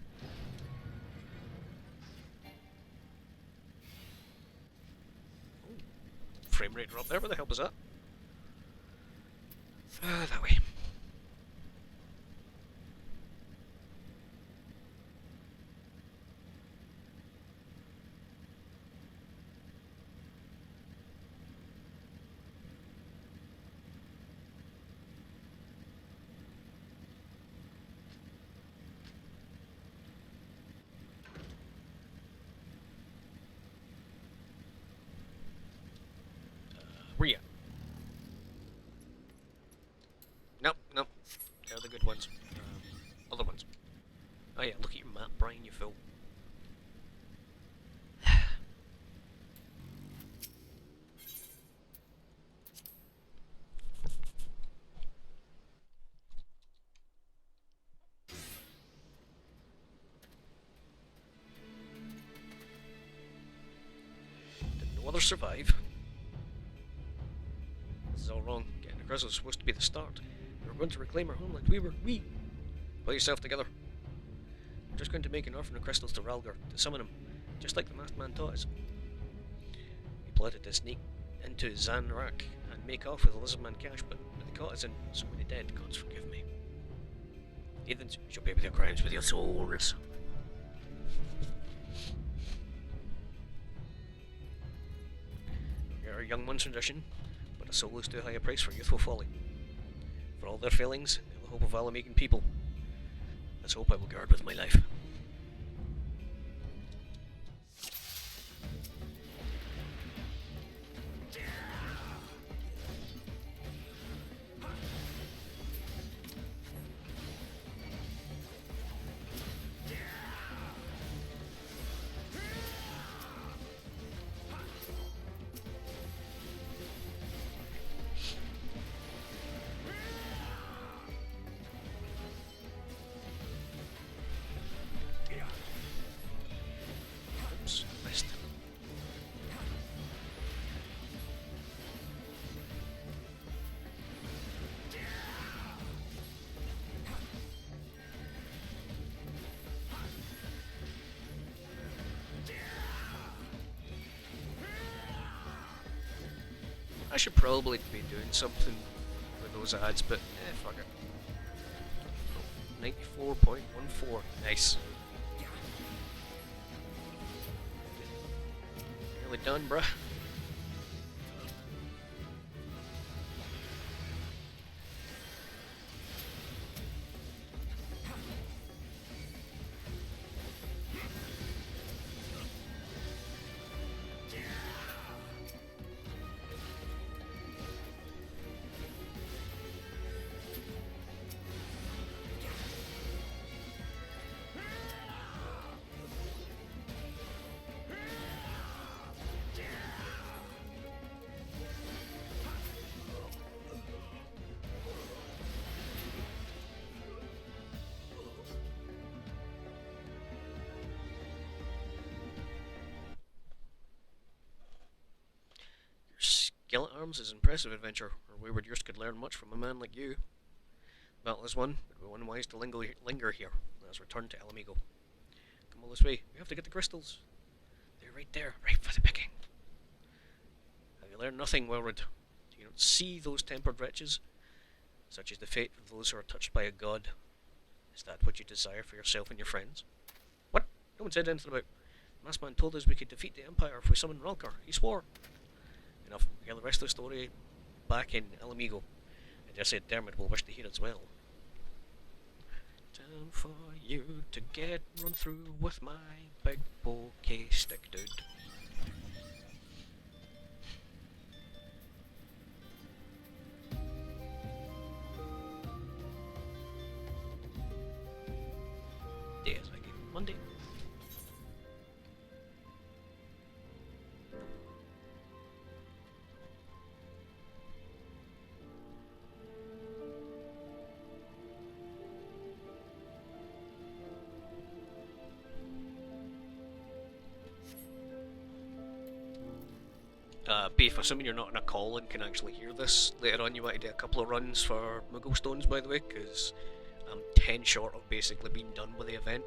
Ooh, frame rate drop there. Where the hell was that? That way. Where you at? Nope, nope. They're the good ones. Other ones. Oh yeah, look at your map, Brian, you fool. Did no others survive? This is all wrong. Getting the crystals was supposed to be the start. We were going to reclaim our homeland. We. Pull yourself together. We're just going to make an offering of crystals to Ralgar, to summon him, just like the masked man taught us. We plotted to sneak into Zanrak and make off with the lizardman cash, but they caught us and so many dead. Gods forgive me. Heathens shall pay with your crimes with your souls. We are a young one's tradition, but a soul is too high a price for youthful folly. For all their failings, they have the hope of Alamegan people. This hope I will guard with my life. I should probably be doing something with those ads, but fuck it. 94.14. Nice. Nearly done, bruh. Skill at arms is an impressive adventure, or wayward youth could learn much from a man like you. Battle is won, but we're unwise to linger here. Let us return to Alamigo. Come all this way. We have to get the crystals. They're right there, right for the picking. Have you learned nothing, Welrod? Do you not see those tempered wretches? Such is the fate of those who are touched by a god. Is that what you desire for yourself and your friends? What? No one said anything about... The masked man told us we could defeat the Empire if we summoned Ralkar. He swore. Enough. We hear the rest of the story back in Alamigo. I dare say Dermot will wish to hear it as well. Time for you to get run through with my big pokey stick, dude. Days again. Monday. Beef, assuming you're not in a call and can actually hear this later on, you want to do a couple of runs for Muggle Stones, by the way, because I'm 10 short of basically being done with the event.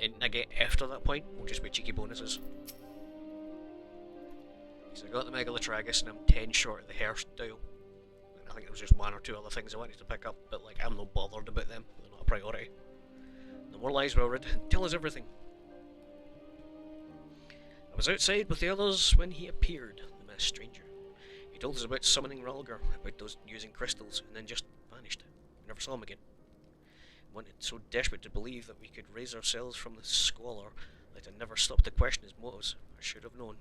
And I get after that point, will just be cheeky bonuses. So I got the Megalotragus and I'm 10 short of the hairstyle. And I think there was just one or two other things I wanted to pick up, but like I'm not bothered about them, they're not a priority. No more lies, Welrod. Tell us everything. I was outside with the others when he appeared, the masked stranger. He told us about summoning Ralgar, about those using crystals, and then just vanished. We never saw him again. Wanted so desperate to believe that we could raise ourselves from the squalor that I never stopped to question his motives. I should have known.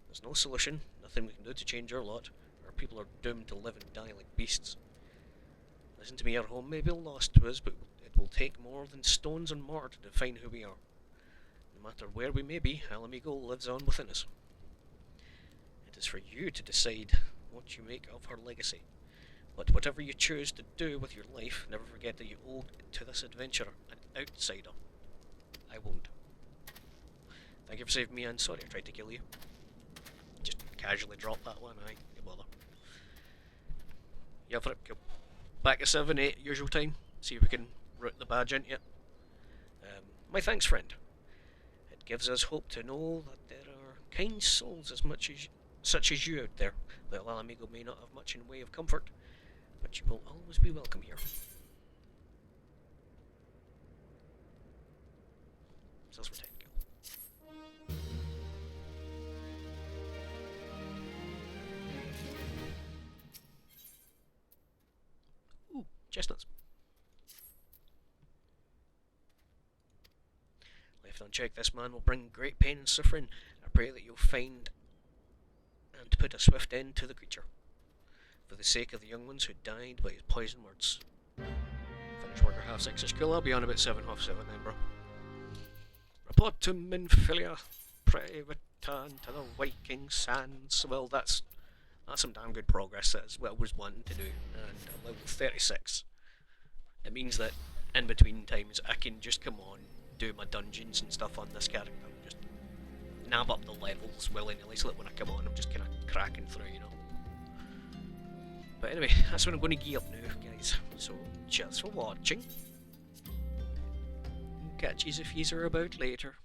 There's no solution, nothing we can do to change our lot. Our people are doomed to live and die like beasts. Listen to me, our home may be lost to us, but it will take more than stones and mortar to define who we are. No matter where we may be, Alamigo lives on within us. It is for you to decide what you make of her legacy. But whatever you choose to do with your life, never forget that you owe it to this adventurer, an outsider. I won't. Thank you for saving me, and sorry I tried to kill you. Just casually drop that one, aye, no bother. Yeah, for it, go back at 7, 8, usual time, see if we can route the badge into it. My thanks, friend. It gives us hope to know that there are kind souls such as you out there. Well, Alamigo may not have much in way of comfort, but you will always be welcome here. Cells for 10, go. Ooh, chestnuts. Left unchecked, this man will bring great pain and suffering. I pray that you'll find and put a swift end to the creature, for the sake of the young ones who died by his poison words. Finish work at 6:30. Cool, I'll be on about 7, half 7 then, bro. Reportum in filia, pray return to the Viking sands. Well, that's some damn good progress. That's what I was wanting to do. And I'm level 36. It means that in between times I can just come on, do my dungeons and stuff on this character, just nab up the levels willy-nilly, so that when I come on I'm just kind of cracking through, you know. But anyway, that's what I'm going to gear up now, guys. So, cheers for watching. Catch yous if yous are about later.